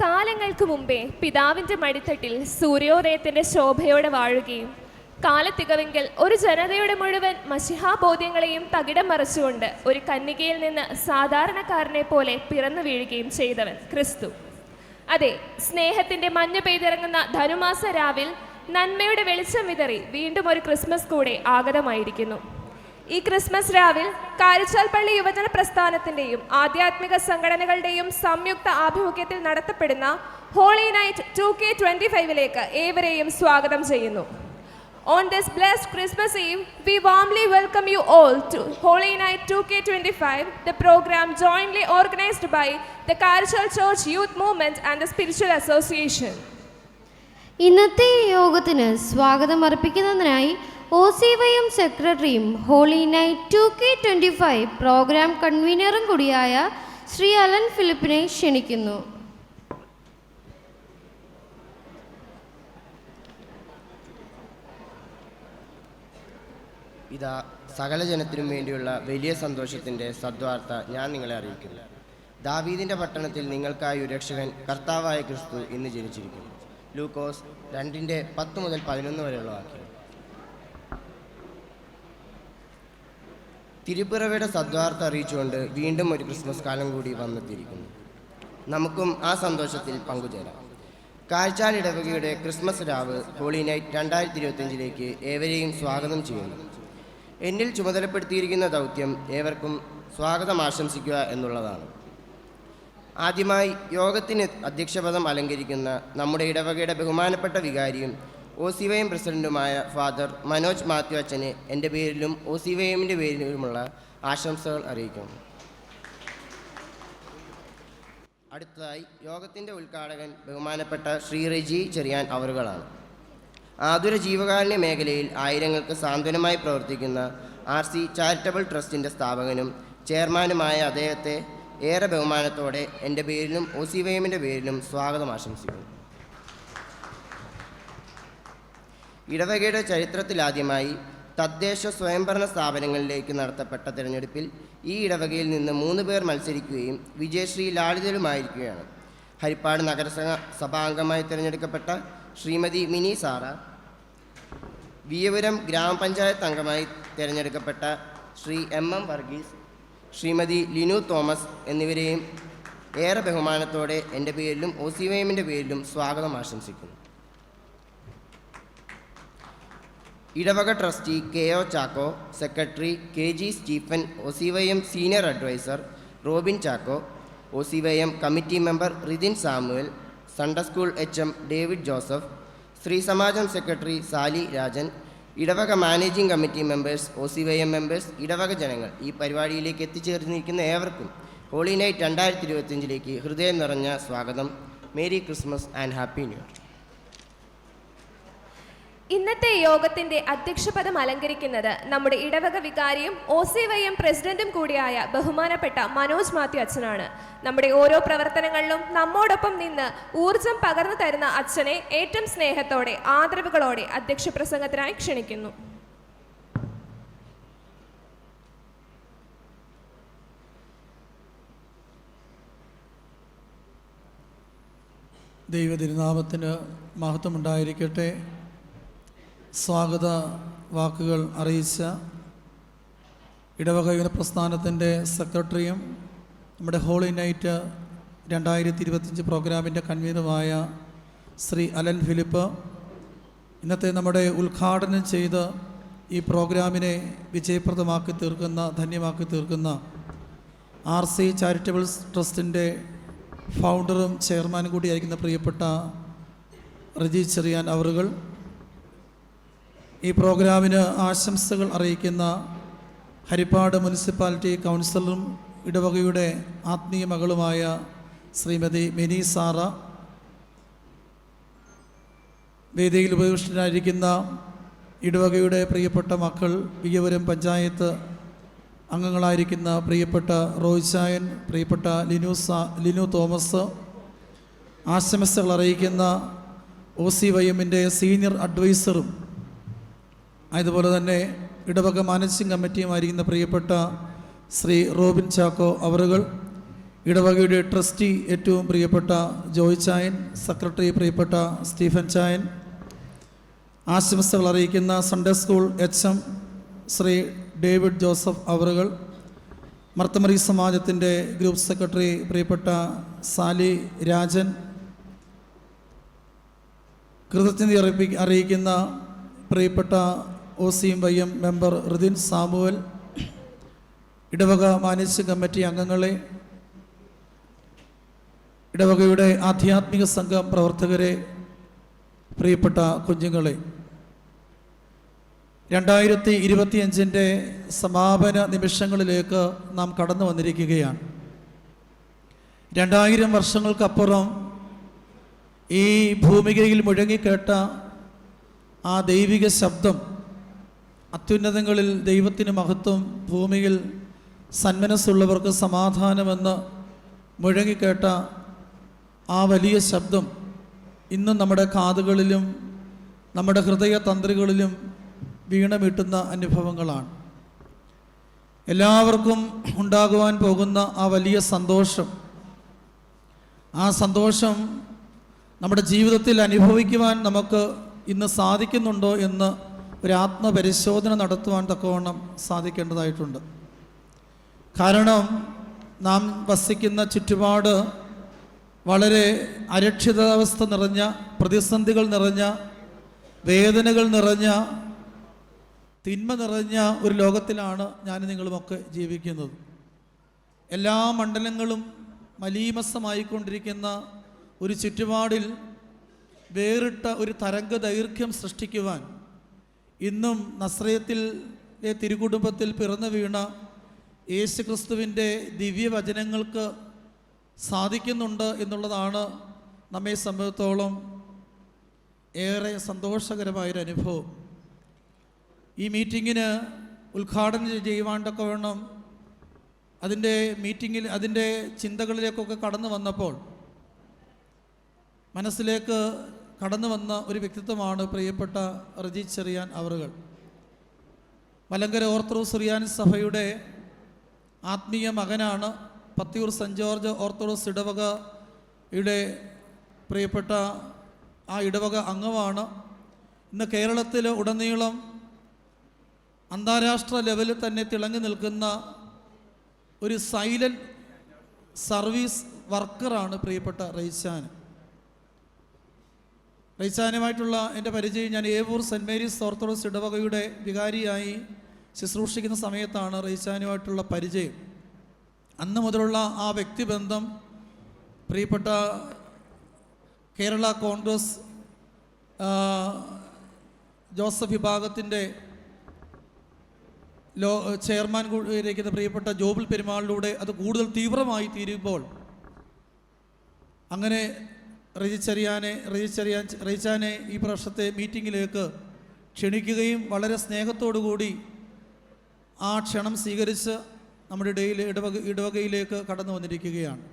കാലങ്ങൾക്ക് മുമ്പേ പിതാവിൻ്റെ മടിത്തട്ടിൽ സൂര്യോദയത്തിൻ്റെ ശോഭയോടെ വാഴുകയും കാലത്തികവെങ്കിൽ ഒരു ജനതയുടെ മുഴുവൻ മഷിഹാബോധ്യങ്ങളെയും തകിടം മറിച്ചുകൊണ്ട് ഒരു കന്യകയിൽ നിന്ന് സാധാരണക്കാരനെ പോലെ പിറന്നു വീഴുകയും ചെയ്തവൻ ക്രിസ്തു. അതെ, സ്നേഹത്തിൻ്റെ മഞ്ഞ് പെയ്തിറങ്ങുന്ന ധനുമാസ രാവിൽ നന്മയുടെ വെളിച്ചം വിതറി വീണ്ടും ഒരു ക്രിസ്മസ് കൂടെ ആഗതമായിരിക്കുന്നു. ഈ ക്രിസ്മസ് രാവിൽ കാരിച്ചാൽ പള്ളി യുവജന പ്രസ്ഥാനത്തിൻ്റെയും ആധ്യാത്മിക സംഘടനകളുടെയും സംയുക്ത ആഭിമുഖ്യത്തിൽ നടത്തപ്പെടുന്ന ഹോളി നൈറ്റ് 2K25 ഏവരെയും സ്വാഗതം ചെയ്യുന്നു. On this blessed Christmas Eve, we warmly welcome you all to Holy Night 2K25, the program jointly organized by the Karichal Church Youth Movement and the Spiritual Association. ഇന്നത്തെ യോഗത്തിന് സ്വാഗതം അർപ്പിക്കുന്നതിനായി OCYM സെക്രട്ടറിയും holy night 2K25 programme കൺവീനറും കൂടിയായ Shri Allen ഫിലിപ്പിനെ ക്ഷണിക്കുന്നു. ഇതാ സകല ജനത്തിനും വേണ്ടിയുള്ള വലിയ സന്തോഷത്തിൻ്റെ സദ്വാർത്ത ഞാൻ നിങ്ങളെ അറിയിക്കുന്നു. ദാവീദിൻ്റെ പട്ടണത്തിൽ നിങ്ങൾക്കായി ഒരു രക്ഷകൻ കർത്താവായ ക്രിസ്തു ഇന്ന് ജനിച്ചിരിക്കുന്നു. ലൂക്കോസ് 2:10 മുതൽ 11 വരെയുള്ള വാക്യം. തിരുപ്പിറവിയുടെ സദ്വാർത്ത അറിയിച്ചുകൊണ്ട് വീണ്ടും ഒരു ക്രിസ്മസ് കാലം കൂടി വന്നെത്തിയിരിക്കുന്നു. നമുക്കും ആ സന്തോഷത്തിൽ പങ്കുചേരാം. കാഴ്ചാൽ ഇടവകയുടെ ക്രിസ്മസ് രാവ് ഹോളി നൈറ്റ് 2025 ഏവരെയും സ്വാഗതം ചെയ്യുന്നു. എന്നിൽ ചുമതലപ്പെടുത്തിയിരിക്കുന്ന ദൗത്യം ഏവർക്കും സ്വാഗതം ആശംസിക്കുക എന്നുള്ളതാണ്. ആദ്യമായി യോഗത്തിന് അധ്യക്ഷപദം അലങ്കരിക്കുന്ന നമ്മുടെ ഇടവകയുടെ ബഹുമാനപ്പെട്ട വികാരിയും OCYM പ്രസിഡന്റുമായ ഫാദർ മനോജ് മാത്യു അച്ഛനെ എൻ്റെ പേരിലും OCYMൻ്റെ പേരിലുമുള്ള ആശംസകൾ അറിയിക്കുന്നു. അടുത്തതായി യോഗത്തിൻ്റെ ഉദ്ഘാടകൻ ബഹുമാനപ്പെട്ട ശ്രീ റെജി ചെറിയാൻ അവറുകളാണ്. ആതുര ജീവകാരുണ്യ മേഖലയിൽ ആയിരങ്ങൾക്ക് സാന്ത്വനമായി പ്രവർത്തിക്കുന്ന RC ചാരിറ്റബിൾ ട്രസ്റ്റിൻ്റെ സ്ഥാപകനും ചെയർമാനുമായ അദ്ദേഹത്തെ ഏറെ ബഹുമാനത്തോടെ എൻ്റെ പേരിലും OCYMൻ്റെ പേരിലും സ്വാഗതം ആശംസിക്കുന്നു. ഇടവകയുടെ ചരിത്രത്തിലാദ്യമായി തദ്ദേശ സ്വയംഭരണ സ്ഥാപനങ്ങളിലേക്ക് നടത്തപ്പെട്ട തിരഞ്ഞെടുപ്പിൽ ഈ ഇടവകയിൽ നിന്ന് 3 പേർ മത്സരിക്കുകയും വിജയശ്രീ ലാളിതലുമായിരിക്കുകയാണ്. ഹരിപ്പാട് നഗരസഭാംഗമായി തിരഞ്ഞെടുക്കപ്പെട്ട ശ്രീമതി മിനി സാറ, വിയപുരം ഗ്രാമപഞ്ചായത്ത് അംഗമായി തിരഞ്ഞെടുക്കപ്പെട്ട ശ്രീ MM വർഗീസ്, ശ്രീമതി ലിനു തോമസ് എന്നിവരെയും ഏറെ ബഹുമാനത്തോടെ എൻ്റെ പേരിലും OCYMൻ്റെ പേരിലും സ്വാഗതം ആശംസിക്കുന്നു. ഇടവക trustee KO Chacko, secretary KG Stephen, OCYM senior adviser Robin Chacko, OCYM committee member Rithin Samuel, Sunday school HM David Joseph, സ്ത്രീ സമാജം സെക്രട്ടറി സാലി രാജൻ, ഇടവക managing committee members, OCYM members, ഇടവക ജനങ്ങൾ, ഈ പരിപാടിയിലേക്ക് എത്തിച്ചേർന്നിരിക്കുന്ന ഏവർക്കും ഹോളി നൈറ്റ് 2025 ഹൃദയം നിറഞ്ഞ സ്വാഗതം. Merry Christmas and happy new year. ഇന്നത്തെ യോഗത്തിന്റെ അധ്യക്ഷപദം അലങ്കരിക്കുന്നത് നമ്മുടെ ഇടവക വികാരിയും OCYM പ്രസിഡന്റും കൂടിയായ ബഹുമാനപ്പെട്ട മനോജ് മാത്യു അച്ഛനാണ്. നമ്മുടെ ഓരോ പ്രവർത്തനങ്ങളിലും നമ്മോടൊപ്പം നിന്ന് ഊർജം പകർന്നു തരുന്ന അച്ഛനെ ഏറ്റവും സ്നേഹത്തോടെ ആദരവുകളോടെ അധ്യക്ഷ പ്രസംഗത്തിനായി ക്ഷണിക്കുന്നു. ദൈവതിരുനാമത്തിന് മഹത്വമുണ്ടായിരിക്കട്ടെ. സ്വാഗത വാക്കുകൾ അറിയിച്ച ഇടവക യുവജന പ്രസ്ഥാനത്തിൻ്റെ സെക്രട്ടറിയും നമ്മുടെ ഹോളി നൈറ്റ് 2025 പ്രോഗ്രാമിൻ്റെ കൺവീനറുമായ ശ്രീ അലൻ ഫിലിപ്പ്, ഇന്നത്തെ നമ്മുടെ ഉദ്ഘാടനം ചെയ്ത് ഈ പ്രോഗ്രാമിനെ വിജയപ്രദമാക്കി തീർക്കുന്ന, ധന്യമാക്കി തീർക്കുന്ന RC ചാരിറ്റബിൾ ട്രസ്റ്റിൻ്റെ ഫൗണ്ടറും ചെയർമാനും കൂടിയായിരിക്കുന്ന പ്രിയപ്പെട്ട റജി ചെറിയാൻ അവറുകൾ, ഈ പ്രോഗ്രാമിന് ആശംസകൾ അറിയിക്കുന്ന ഹരിപ്പാട് മുനിസിപ്പാലിറ്റി കൗൺസിലറും ഇടവകയുടെ ആത്മീയ മകളുമായ ശ്രീമതി മിനി സാറ, വേദിയിൽ ഉപവിഷ്ടനായിരിക്കുന്ന ഇടവകയുടെ പ്രിയപ്പെട്ട മക്കൾ, വിയപുരം പഞ്ചായത്ത് അംഗങ്ങളായിരിക്കുന്ന പ്രിയപ്പെട്ട റോയ്ചായൻ, പ്രിയപ്പെട്ട ലിനു തോമസ്, ആശംസകൾ അറിയിക്കുന്ന OCYMൻ്റെ സീനിയർ അഡ്വൈസറും അതുപോലെ തന്നെ ഇടവക മാനേജിംഗ് കമ്മിറ്റിയുമായിരിക്കുന്ന പ്രിയപ്പെട്ട ശ്രീ റോബിൻ ചാക്കോ അവറുകൾ, ഇടവകയുടെ ട്രസ്റ്റി ഏറ്റവും പ്രിയപ്പെട്ട ജോയ് ചായൻ, സെക്രട്ടറി പ്രിയപ്പെട്ട സ്റ്റീഫൻ ചായൻ, ആശംസകൾ അറിയിക്കുന്ന Sunday school HM Shri David Joseph അവറുകൾ, മർത്തമറി സമാജത്തിൻ്റെ ഗ്രൂപ്പ് സെക്രട്ടറി പ്രിയപ്പെട്ട സാലി രാജൻ, കൃതജ്ഞത അറിയിക്കുന്ന പ്രിയപ്പെട്ട OCYM മെമ്പർ റിദിൻ സാമുവൽ, ഇടവക മാനേജിംഗ് കമ്മിറ്റി അംഗങ്ങളെ, ഇടവകയുടെ ആധ്യാത്മിക സംഘം പ്രവർത്തകരെ, പ്രിയപ്പെട്ട കുഞ്ഞുങ്ങളെ, 2025 സമാപന നിമിഷങ്ങളിലേക്ക് നാം കടന്നു വന്നിരിക്കുകയാണ്. 2000 വർഷങ്ങൾക്കപ്പുറം ഈ ഭൂമികയിൽ മുഴങ്ങിക്കേട്ട ആ ദൈവിക ശബ്ദം, അത്യുന്നതങ്ങളിൽ ദൈവത്തിന് മഹത്വം, ഭൂമിയിൽ സന്മനസ്സുള്ളവർക്ക് സമാധാനമെന്ന് മുഴങ്ങിക്കേട്ട ആ വലിയ ശബ്ദം ഇന്നും നമ്മുടെ കാതുകളിലും നമ്മുടെ ഹൃദയ തന്ത്രികളിലും വീണമീട്ടുന്ന അനുഭവങ്ങളാണ്. എല്ലാവർക്കും ഉണ്ടാകുവാൻ പോകുന്ന ആ വലിയ സന്തോഷം, ആ സന്തോഷം നമ്മുടെ ജീവിതത്തിൽ അനുഭവിക്കുവാൻ നമുക്ക് ഇന്ന് സാധിക്കുന്നുണ്ടോ എന്ന് ഒരു ആത്മപരിശോധന നടത്തുവാൻ തക്കവണ്ണം സാധിക്കേണ്ടതായിട്ടുണ്ട്. കാരണം നാം വസിക്കുന്ന ചുറ്റുപാട് വളരെ അരക്ഷിതാവസ്ഥ നിറഞ്ഞ, പ്രതിസന്ധികൾ നിറഞ്ഞ, വേദനകൾ നിറഞ്ഞ, തിന്മ നിറഞ്ഞ ഒരു ലോകത്തിലാണ് ഞാനും നിങ്ങളുമൊക്കെ ജീവിക്കുന്നത്. എല്ലാ മണ്ഡലങ്ങളും മലീമസമായിക്കൊണ്ടിരിക്കുന്ന ഒരു ചുറ്റുപാടിൽ വേറിട്ട ഒരു തരംഗ ദൈർഘ്യം സൃഷ്ടിക്കുവാൻ ഇന്നും നസ്രയത്തിലെ തിരുകുടുംബത്തിൽ പിറന്നു വീണ യേശുക്രിസ്തുവിൻ്റെ ദിവ്യവചനങ്ങൾക്ക് സാധിക്കുന്നുണ്ട് എന്നുള്ളതാണ് നമ്മെ സംബന്ധിച്ചിടത്തോളം ഏറെ സന്തോഷകരമായൊരു അനുഭവം. ഈ മീറ്റിങ്ങിന് ഉദ്ഘാടനം ചെയ്യുവാൻ തക്കവണ്ണം അതിൻ്റെ ചിന്തകളിലേക്കൊക്കെ കടന്നു വന്നപ്പോൾ മനസ്സിലേക്ക് കടന്നു വന്ന ഒരു വ്യക്തിത്വമാണ് പ്രിയപ്പെട്ട റജി ചെറിയാൻ അവറുകൾ. മലങ്കര ഓർത്തഡോക്സ് സുറിയാനി സഭയുടെ ആത്മീയ മകനാണ്. പത്തിയൂർ സെൻറ്റ് ജോർജ് ഓർത്തഡോക്സ് ഇടവകയുടെ പ്രിയപ്പെട്ട ആ ഇടവക അംഗമാണ്. ഇന്ന് കേരളത്തിൽ ഉടനീളം അന്താരാഷ്ട്ര ലെവലിൽ തന്നെ തിളങ്ങി നിൽക്കുന്ന ഒരു സൈലൻറ്റ് സർവീസ് വർക്കറാണ് പ്രിയപ്പെട്ട റൈച്ചാനുമായിട്ടുള്ള എൻ്റെ പരിചയം, ഞാൻ ഏവൂർ സെൻറ്റ് മേരീസ് ഓർത്തഡോക്സ് ഇടവകയുടെ വികാരിയായി ശുശ്രൂഷിക്കുന്ന സമയത്താണ് റൈച്ചാനുമായിട്ടുള്ള പരിചയം. അന്ന് മുതലുള്ള ആ വ്യക്തിബന്ധം പ്രിയപ്പെട്ട കേരള കോൺഗ്രസ് ജോസഫ് വിഭാഗത്തിൻ്റെ ചെയർമാൻ ഇരിക്കുന്ന പ്രിയപ്പെട്ട ജോബിൽ പെരുമാളിലൂടെ അത് കൂടുതൽ തീവ്രമായി തീരുമ്പോൾ അങ്ങനെ റൈച്ചാനെ ഈ വർഷത്തെ മീറ്റിങ്ങിലേക്ക് ക്ഷണിക്കുകയും വളരെ സ്നേഹത്തോടുകൂടി ആ ക്ഷണം സ്വീകരിച്ച് നമ്മുടെ ഇടവകയിലേക്ക് കടന്നു വന്നിരിക്കുകയാണ്.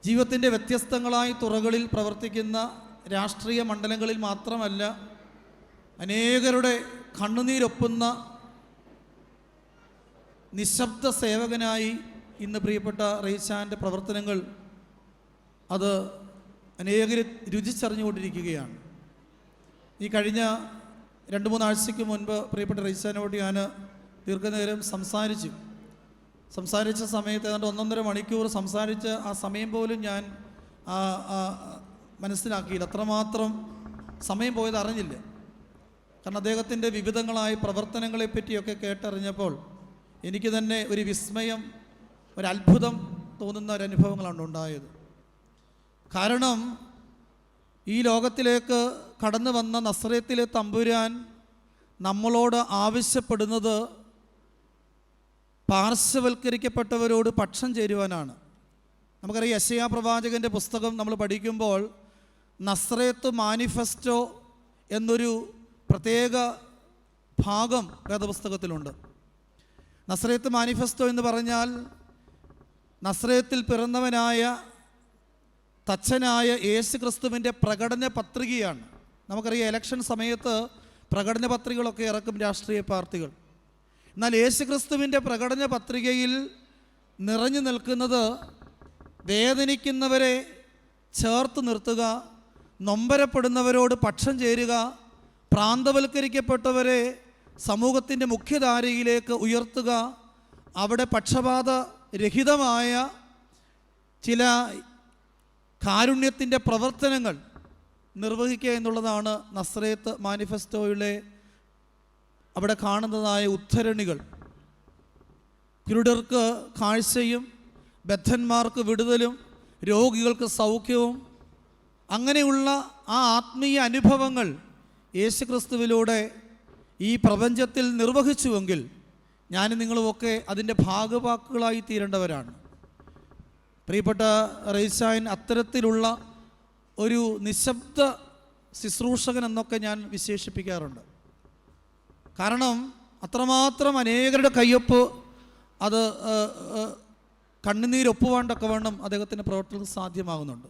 ജീവിതത്തിൻ്റെ വ്യത്യസ്തങ്ങളായ തുറകളിൽ പ്രവർത്തിക്കുന്ന രാഷ്ട്രീയ മണ്ഡലങ്ങളിൽ മാത്രമല്ല, അനേകരുടെ കണ്ണുനീരൊപ്പുന്ന നിശബ്ദ സേവകനായി ഇന്ന് പ്രിയപ്പെട്ട റൈച്ചാൻ്റെ പ്രവർത്തനങ്ങൾ അത് അനേകർ രുചിച്ചറിഞ്ഞുകൊണ്ടിരിക്കുകയാണ്. ഈ കഴിഞ്ഞ 2-3 ആഴ്ചയ്ക്ക് മുൻപ് പ്രിയപ്പെട്ട റൈച്ചാനോട് ഞാൻ ദീർഘനേരം സംസാരിച്ച സമയത്ത് ഏതാണ്ട് 1.5 മണിക്കൂർ സംസാരിച്ച ആ സമയം പോലും ഞാൻ മനസ്സിലാക്കിയില്ല. അത്രമാത്രം സമയം പോയത് അറിഞ്ഞില്ല. കാരണം അദ്ദേഹത്തിൻ്റെ വിവിധങ്ങളായ പ്രവർത്തനങ്ങളെപ്പറ്റിയൊക്കെ കേട്ടറിഞ്ഞപ്പോൾ എനിക്ക് തന്നെ ഒരു വിസ്മയം, ഒരു അത്ഭുതം തോന്നുന്ന ഒരനുഭവങ്ങളാണ് ഉണ്ടായത്. കാരണം ഈ ലോകത്തിലേക്ക് കടന്നു വന്ന നസ്രയത്തിലെ തമ്പുരാൻ നമ്മളോട് ആവശ്യപ്പെടുന്നത് പാർശ്വവൽക്കരിക്കപ്പെട്ടവരോട് പക്ഷം ചേരുവാനാണ്. നമുക്കറിയാം, യെശയ്യാ പ്രവാചകൻ്റെ പുസ്തകം നമ്മൾ പഠിക്കുമ്പോൾ നസ്രയത്ത് മാനിഫെസ്റ്റോ എന്നൊരു പ്രത്യേക ഭാഗം വേദപുസ്തകത്തിലുണ്ട്. നസ്രയത്ത് മാനിഫെസ്റ്റോ എന്ന് പറഞ്ഞാൽ നസ്രയത്തിൽ പിറന്നവനായ തച്ചനായ യേശു ക്രിസ്തുവിൻ്റെ പ്രകടന പത്രികയാണ്. നമുക്കറിയാം, ഇലക്ഷൻ സമയത്ത് പ്രകടന പത്രികകളൊക്കെ ഇറക്കും രാഷ്ട്രീയ പാർട്ടികൾ. എന്നാൽ യേശു ക്രിസ്തുവിൻ്റെ പ്രകടന പത്രികയിൽ നിറഞ്ഞു നിൽക്കുന്നത് വേദനിക്കുന്നവരെ ചേർത്ത് നിർത്തുക, നൊമ്പരപ്പെടുന്നവരോട് പക്ഷം ചേരുക, പ്രാന്തവൽക്കരിക്കപ്പെട്ടവരെ സമൂഹത്തിൻ്റെ മുഖ്യധാരയിലേക്ക് ഉയർത്തുക, അവിടെ പക്ഷപാതരഹിതമായ ചില കാരുണ്യത്തിൻ്റെ പ്രവർത്തനങ്ങൾ നിർവഹിക്കുക എന്നുള്ളതാണ് നസ്രേത്ത് മാനിഫെസ്റ്റോയിലെ അവിടെ കാണുന്നതായ ഉദ്ധരണികൾ. കുരുടർക്ക് കാഴ്ചയും, ബദ്ധന്മാർക്ക് വിടുതലും, രോഗികൾക്ക് സൗഖ്യവും, അങ്ങനെയുള്ള ആ ആത്മീയ അനുഭവങ്ങൾ യേശുക്രിസ്തുവിലൂടെ ഈ പ്രപഞ്ചത്തിൽ നിർവഹിച്ചുവെങ്കിൽ ഞാനും നിങ്ങളുമൊക്കെ അതിൻ്റെ ഭാഗവാക്കുകളായി തീരേണ്ടവരാണ്. പ്രിയപ്പെട്ട റെയ്സായൻ അത്തരത്തിലുള്ള ഒരു നിശബ്ദ ശുശ്രൂഷകൻ എന്നൊക്കെ ഞാൻ വിശേഷിപ്പിക്കാറുണ്ട്. കാരണം അത്രമാത്രം അനേകരുടെ കയ്യൊപ്പ് അത് കണ്ണുനീരൊപ്പുവാണ്ടൊക്കെ വേണം അദ്ദേഹത്തിൻ്റെ പ്രവർത്തനം സാധ്യമാകുന്നുണ്ട്.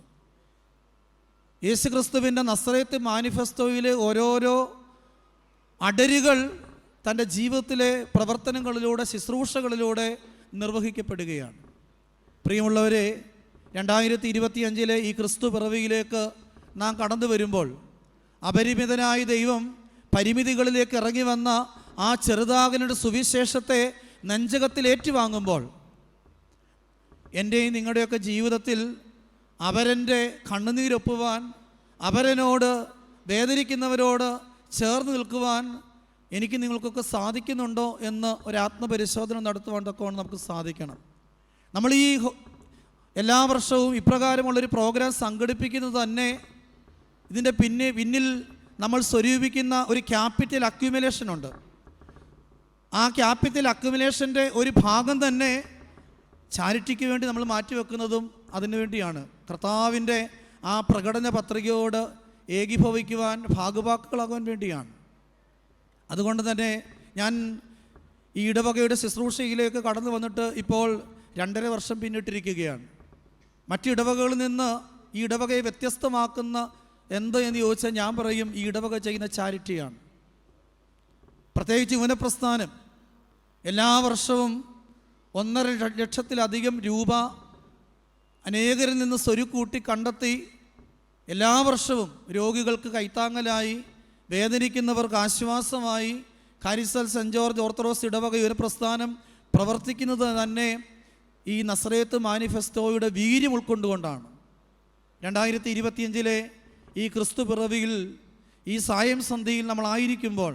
യേശുക്രിസ്തുവിൻ്റെ നസ്രേത്ത് മാനിഫെസ്റ്റോയിലെ ഓരോരോ അടരുകൾ തൻ്റെ ജീവിതത്തിലെ പ്രവർത്തനങ്ങളിലൂടെ, ശുശ്രൂഷകളിലൂടെ നിർവഹിക്കപ്പെടുകയാണ്. പ്രിയമുള്ളവരെ, 2025 ഈ ക്രിസ്തു പിറവിയിലേക്ക് നാം കടന്നു വരുമ്പോൾ അപരിമിതനായ ദൈവം പരിമിതികളിലേക്ക് ഇറങ്ങി വന്ന ആ ചെറുതാകനുടെ സുവിശേഷത്തെ നെഞ്ചകത്തിൽ ഏറ്റുവാങ്ങുമ്പോൾ എൻ്റെയും നിങ്ങളുടെയൊക്കെ ജീവിതത്തിൽ അവരൻ്റെ കണ്ണുനീരൊപ്പുവാൻ, അവരനോട് വേദനിക്കുന്നവരോട് ചേർന്ന് നിൽക്കുവാൻ എനിക്ക് നിങ്ങൾക്കൊക്കെ സാധിക്കുന്നുണ്ടോ എന്ന് ഒരു ആത്മപരിശോധന നടത്തുവാൻ തക്കവണ്ണം നമുക്ക് സാധിക്കണം. നമ്മൾ ഈ എല്ലാ വർഷവും ഇപ്രകാരമുള്ളൊരു പ്രോഗ്രാം സംഘടിപ്പിക്കുന്നത് തന്നെ ഇതിൻ്റെ പിന്നിൽ നമ്മൾ സ്വരൂപിക്കുന്ന ഒരു ക്യാപിറ്റൽ അക്യുമുലേഷൻ ഉണ്ട്. ആ ക്യാപിറ്റൽ അക്യുമുലേഷൻ്റെ ഒരു ഭാഗം തന്നെ ചാരിറ്റിക്ക് വേണ്ടി നമ്മൾ മാറ്റിവെക്കുന്നതും അതിനു വേണ്ടിയാണ്. കർത്താവിൻ്റെ ആ പ്രകടന പത്രികയോട് ഏകീഭവിക്കുവാൻ, ഭാഗവാക്കുകളാകുവാൻ വേണ്ടിയാണ്. അതുകൊണ്ട് തന്നെ ഞാൻ ഈ ഇടവകയുടെ ശുശ്രൂഷയിലേക്ക് കടന്നു വന്നിട്ട് ഇപ്പോൾ 2.5 വർഷം പിന്നിട്ടിരിക്കുകയാണ്. മറ്റ് ഇടവകകളിൽ നിന്ന് ഈ ഇടവകയെ വ്യത്യസ്തമാക്കുന്ന എന്ത് എന്ന് ചോദിച്ചാൽ ഞാൻ പറയും ഈ ഇടവക ചെയ്യുന്ന ചാരിറ്റിയാണ്. പ്രത്യേകിച്ച് യുവനപ്രസ്ഥാനം എല്ലാ വർഷവും 1.5 ലക്ഷത്തിലധികം രൂപ അനേകരിൽ നിന്ന് സ്വരുക്കൂട്ടി കണ്ടെത്തി എല്ലാ വർഷവും രോഗികൾക്ക് കൈത്താങ്ങലായി, വേദനിക്കുന്നവർക്ക് ആശ്വാസമായി കാരിസൽ സെൻറ്റ് ജോർജ് ഓർത്തഡോക്സ് ഇടവക യുവനപ്രസ്ഥാനം പ്രവർത്തിക്കുന്നത് തന്നെ ഈ നസ്രേത്ത് മാനിഫെസ്റ്റോയുടെ വീര്യം ഉൾക്കൊണ്ടുകൊണ്ടാണ്. 2025 ഈ ക്രിസ്തു പിറവിയിൽ, ഈ സായം സന്ധിയിൽ നമ്മളായിരിക്കുമ്പോൾ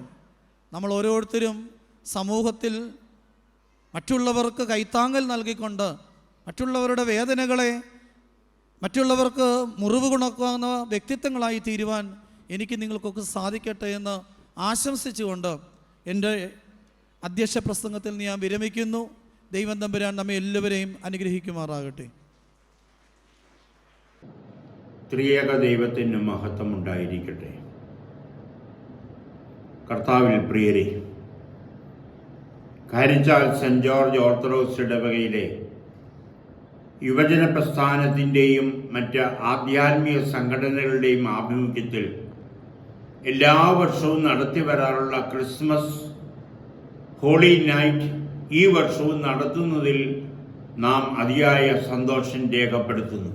നമ്മൾ ഓരോരുത്തരും സമൂഹത്തിൽ മറ്റുള്ളവർക്ക് കൈത്താങ്ങൽ നൽകിക്കൊണ്ട്, മറ്റുള്ളവരുടെ വേദനകളെ മറ്റുള്ളവർക്ക് മുറിവ് ഗുണക്കുന്ന വ്യക്തിത്വങ്ങളായി തീരുവാൻ എനിക്ക് നിങ്ങൾക്കൊക്കെ സാധിക്കട്ടെ എന്ന് ആശംസിച്ചുകൊണ്ട് എൻ്റെ അധ്യക്ഷ പ്രസംഗത്തിൽ ഞാൻ വിരമിക്കുന്നു. ദൈവം തമ്പുരാൻ നമ്മെ എല്ലാവരെയും അനുഗ്രഹിക്കുമാറാകട്ടെ. ത്രിയേക ദൈവത്തിന് മഹത്വം ഉണ്ടായിരിക്കട്ടെ. കർത്താവിൽ പ്രിയരെ, കാരിച്ചാൽ സെൻറ്റ് ജോർജ് ഓർത്തഡോക്സ് ഇടവകയിലെ യുവജന പ്രസ്ഥാനത്തിൻ്റെയും മറ്റ് ആധ്യാത്മിക സംഘടനകളുടെയും ആഭിമുഖ്യത്തിൽ എല്ലാ വർഷവും നടത്തി വരാറുള്ള ക്രിസ്മസ് ഹോളി നൈറ്റ് ഈ വർഷവും നടത്തുന്നതിൽ നാം അതിയായ സന്തോഷം രേഖപ്പെടുത്തുന്നു.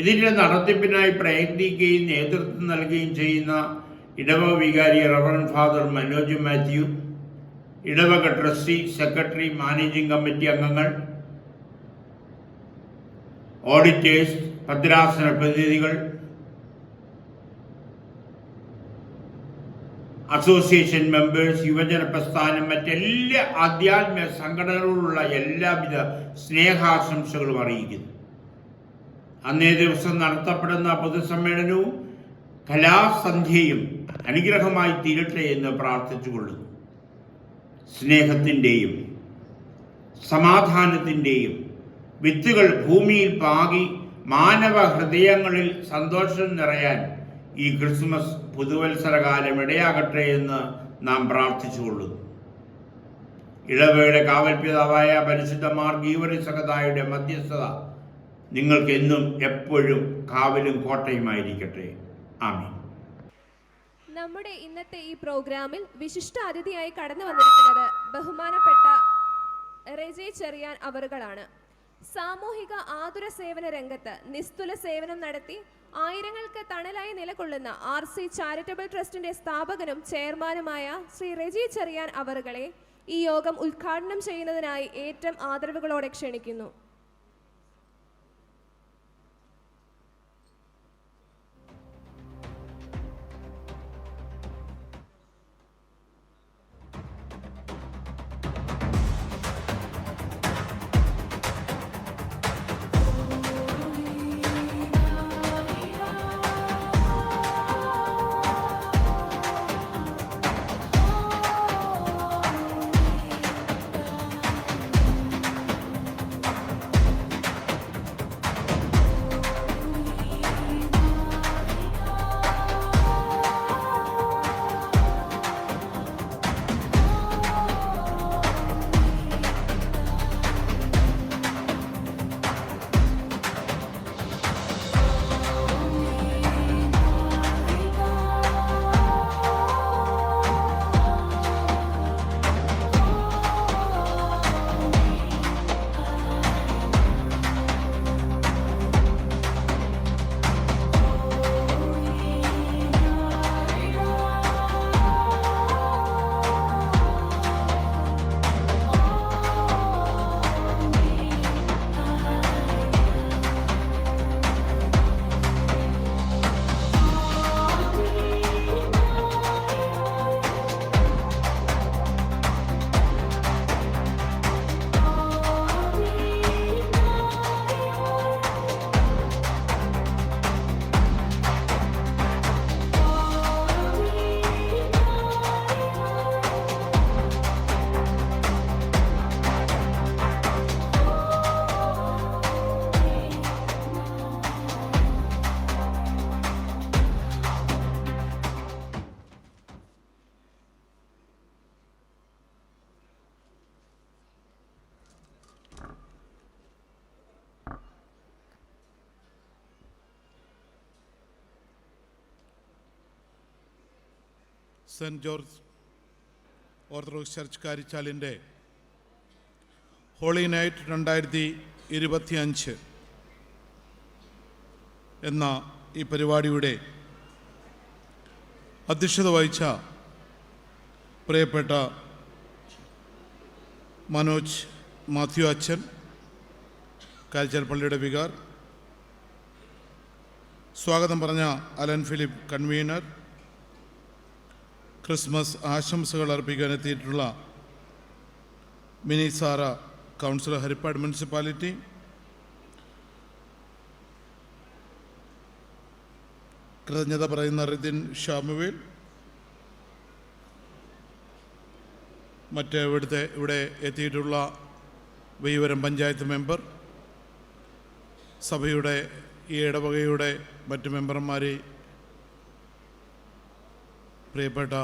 ഇതിൻ്റെ നടത്തിപ്പിനായി പ്രയത്നിക്കുകയും നേതൃത്വം നൽകുകയും ചെയ്യുന്ന ഇടവക വികാരി റവറൻ ഫാദർ മനോജ് മാത്യു, ഇടവക ട്രസ്റ്റി, സെക്രട്ടറി, മാനേജിംഗ് കമ്മിറ്റി അംഗങ്ങൾ, ഓഡിറ്റേഴ്സ്, ഭദ്രാസന പ്രതിനിധികൾ, അസോസിയേഷൻ മെമ്പേഴ്സ്, യുവജന പ്രസ്ഥാനം, മറ്റെല്ലാ ആധ്യാത്മിക സംഘടനകളോടുള്ള എല്ലാവിധ സ്നേഹാശംസകളും അറിയിക്കുന്നു. അന്നേ ദിവസം നടത്തപ്പെടുന്ന പൊതുസമ്മേളനവും കലാസന്ധ്യയും അനുഗ്രഹമായി തീരട്ടെ എന്ന് പ്രാർത്ഥിച്ചുകൊള്ളുന്നു. സ്നേഹത്തിൻ്റെയും സമാധാനത്തിൻ്റെയും വിത്തുകൾ ഭൂമിയിൽ പാകി മാനവ ഹൃദയങ്ങളിൽ സന്തോഷം നിറയാൻ ഈ ക്രിസ്മസ് പുതുവത്സരകാലം ഇടയാകട്ടെ എന്ന് നാം പ്രാർത്ഥിച്ചുകൊള്ളുന്നു. ഇടവകയുടെ കാവൽപിതാവായ പരിശുദ്ധ മാർ ഗീവറി സഹദായുടെ മധ്യസ്ഥത നിങ്ങൾക്ക് എന്നും എപ്പോഴും കാവലും കോട്ടയുമായിരിക്കട്ടെ. ആമീൻ. നമ്മുടെ ഇന്നത്തെ ഈ പ്രോഗ്രാമിൽ വിശിഷ്ട അതിഥിയായി കടന്നു വന്നിരിക്കുന്നത് ബഹുമാനപ്പെട്ട റെജി ചെറിയാൻ അവറുകളാണ്. സാമൂഹിക ആതുര സേവന രംഗത്ത് നിസ്തുല സേവനം നടത്തി ആയിരങ്ങൾക്ക് തണലായി നിലകൊള്ളുന്ന RC ചാരിറ്റബിൾ ട്രസ്റ്റിന്റെ സ്ഥാപകനും ചെയർമാനുമായ ശ്രീ റെജി ചെറിയാൻ അവറുകളെ ഈ യോഗം ഉദ്ഘാടനം ചെയ്യുന്നതിനായി ഏറ്റവും ആദരവുകളോടെ ക്ഷണിക്കുന്നു. സെൻറ്റ് ജോർജ് ഓർത്തഡോക്സ് ചർച്ച് കാരിച്ചാലിൻ്റെ ഹോളി നൈറ്റ് 2025 എന്ന ഈ പരിപാടിയുടെ അധ്യക്ഷത വഹിച്ച പ്രിയപ്പെട്ട മനോജ് മാത്യു അച്ഛൻ, കാരിച്ചാൽ പള്ളിയുടെ വികാർ, സ്വാഗതം പറഞ്ഞ അലൻ ഫിലിപ്പ് കൺവീനർ, ക്രിസ്മസ് ആശംസകൾ അർപ്പിക്കാൻ എത്തിയിട്ടുള്ള മിനി സാറ കൗൺസിലർ ഹരിപ്പാട് മുനിസിപ്പാലിറ്റി, കൃതജ്ഞത പറയുന്ന റിദിൻ ഷാമുവേൽ, മറ്റ് ഇവിടെ എത്തിയിട്ടുള്ള വെയ്യൂരം പഞ്ചായത്ത് മെമ്പർ, സഭയുടെ ഈ ഇടവകയുടെ മറ്റ് മെമ്പർമാരെ, പ്രിയപ്പെട്ട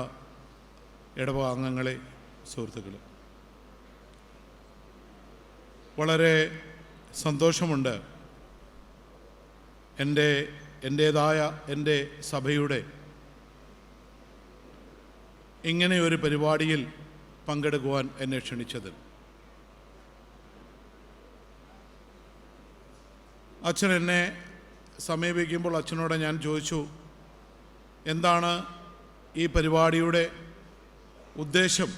ഇടവക അംഗങ്ങളെ, സുഹൃത്തുക്കളെ, വളരെ സന്തോഷമുണ്ട് എൻ്റേതായ എൻ്റെ സഭയുടെ ഇങ്ങനെയൊരു പരിപാടിയിൽ പങ്കെടുക്കുവാൻ എന്നെ ക്ഷണിച്ചത്. അച്ഛൻ എന്നെ സമീപിക്കുമ്പോൾ അച്ഛനോട് ഞാൻ ചോദിച്ചു, എന്താണ് ഈ പരിപാടിയുടെ ഉദ്ദേശം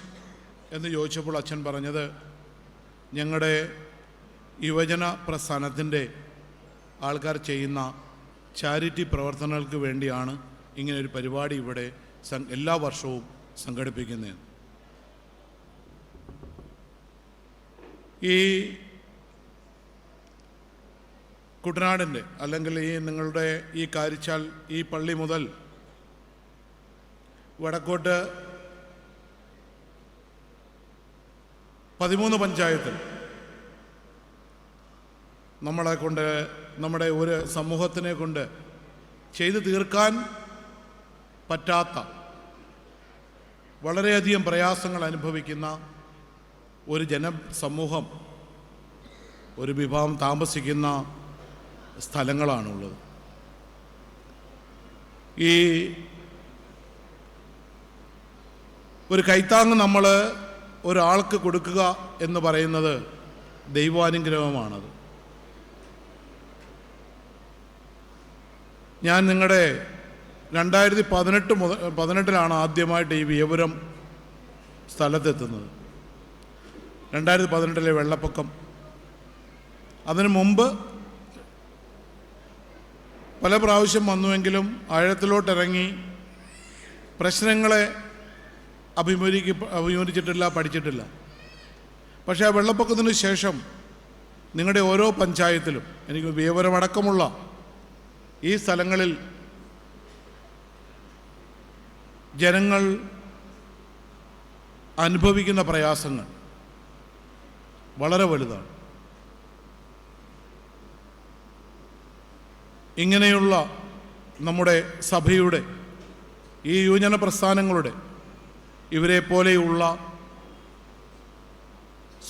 എന്ന് ചോദിച്ചപ്പോൾ അച്ഛൻ പറഞ്ഞത്, ഞങ്ങളുടെ യുവജന പ്രസ്ഥാനത്തിൻ്റെ ആൾക്കാർ ചെയ്യുന്ന ചാരിറ്റി പ്രവർത്തനങ്ങൾക്ക് വേണ്ടിയാണ് ഇങ്ങനൊരു പരിപാടി ഇവിടെ എല്ലാ വർഷവും സംഘടിപ്പിക്കുന്നത്. ഈ കുട്ടനാടിൻ്റെ അല്ലെങ്കിൽ നിങ്ങളുടെ ഈ കാരിച്ചാൽ ഈ പള്ളി മുതൽ വടക്കോട്ട് 13 പഞ്ചായത്തിൽ നമ്മളെ കൊണ്ട്, നമ്മുടെ ഒരു സമൂഹത്തിനെ കൊണ്ട് ചെയ്തു തീർക്കാൻ പറ്റാത്ത വളരെയധികം പ്രയാസങ്ങൾ അനുഭവിക്കുന്ന ഒരു ജനസമൂഹം, ഒരു വിഭാഗം താമസിക്കുന്ന സ്ഥലങ്ങളാണുള്ളത്. ഈ ഒരു കൈത്താങ്ങ് നമ്മൾ ഒരാൾക്ക് കൊടുക്കുക എന്ന് പറയുന്നത് ദൈവാനുഗ്രഹമാണത്. ഞാൻ നിങ്ങളുടെ 2018 ആദ്യമായിട്ട് ഈ വിയപുരം സ്ഥലത്തെത്തുന്നത്. 2018 വെള്ളപ്പൊക്കം. അതിനു മുമ്പ് പല പ്രാവശ്യം വന്നുവെങ്കിലും ആഴത്തിലോട്ടിറങ്ങി പ്രശ്നങ്ങളെ അഭിമുഖീകരിച്ചിട്ടില്ല, പഠിച്ചിട്ടില്ല. പക്ഷേ ആ വെള്ളപ്പൊക്കത്തിന് ശേഷം നിങ്ങളുടെ ഓരോ പഞ്ചായത്തിലും, എനിക്ക് വിയപുരമടക്കമുള്ള ഈ സ്ഥലങ്ങളിൽ ജനങ്ങൾ അനുഭവിക്കുന്ന പ്രയാസങ്ങൾ വളരെ വലുതാണ്. ഇങ്ങനെയുള്ള നമ്മുടെ സഭയുടെ ഈ യുവജന പ്രസ്ഥാനങ്ങളുടെ ഇവരെ പോലെയുള്ള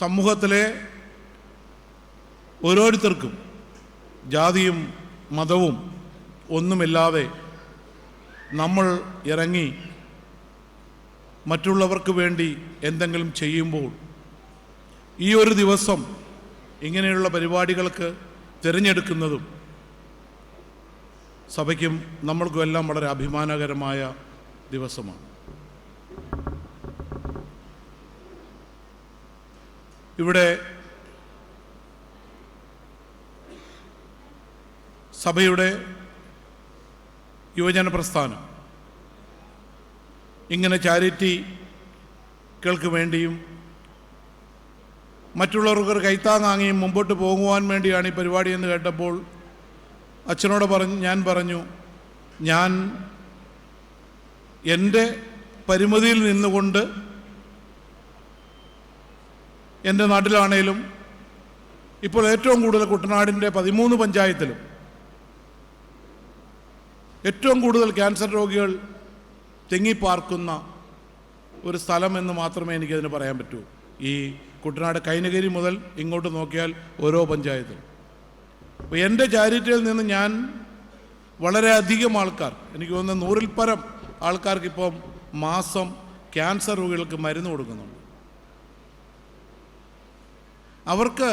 സമൂഹത്തിലെ ഓരോരുത്തർക്കും ജാതിയും മതവും ഒന്നുമില്ലാതെ നമ്മൾ ഇറങ്ങി മറ്റുള്ളവർക്ക് വേണ്ടി എന്തെങ്കിലും ചെയ്യുമ്പോൾ ഈ ഒരു ദിവസം ഇങ്ങനെയുള്ള പരിപാടികൾക്ക് തിരഞ്ഞെടുക്കുന്നതും സഭയ്ക്കും നമ്മൾക്കും എല്ലാം വളരെ അഭിമാനകരമായ ദിവസമാണ്. ഇവിടെ സഭയുടെ യുവജന പ്രസ്ഥാനം ഇങ്ങനെ ചാരിറ്റികൾക്ക് വേണ്ടിയും മറ്റുള്ളവർക്ക് കൈത്താങ്ങാങ്ങിയും മുമ്പോട്ട് പോകുവാൻ വേണ്ടിയാണ് ഈ പരിപാടി എന്ന് കേട്ടപ്പോൾ അച്ഛനോട് ഞാൻ പറഞ്ഞു, ഞാൻ എൻ്റെ പരിമിതിയിൽ നിന്നുകൊണ്ട് എൻ്റെ നാട്ടിലാണേലും ഇപ്പോൾ ഏറ്റവും കൂടുതൽ കുട്ടനാടിൻ്റെ 13 പഞ്ചായത്തിലും ഏറ്റവും കൂടുതൽ ക്യാൻസർ രോഗികൾ തിങ്ങിപ്പാർക്കുന്ന ഒരു സ്ഥലം എന്ന് മാത്രമേ എനിക്കതിന് പറയാൻ പറ്റൂ. ഈ കുട്ടനാട് കൈനഗിരി മുതൽ ഇങ്ങോട്ട് നോക്കിയാൽ ഓരോ പഞ്ചായത്തും. അപ്പോൾ എൻ്റെ ചാരിറ്റിയിൽ നിന്ന് ഞാൻ വളരെയധികം ആൾക്കാർ, എനിക്ക് തോന്നുന്നു 100-ൽ പരം ആൾക്കാർക്കിപ്പം മാസം ക്യാൻസർ രോഗികൾക്ക് മരുന്ന് കൊടുക്കുന്നുണ്ട്. അവർക്ക്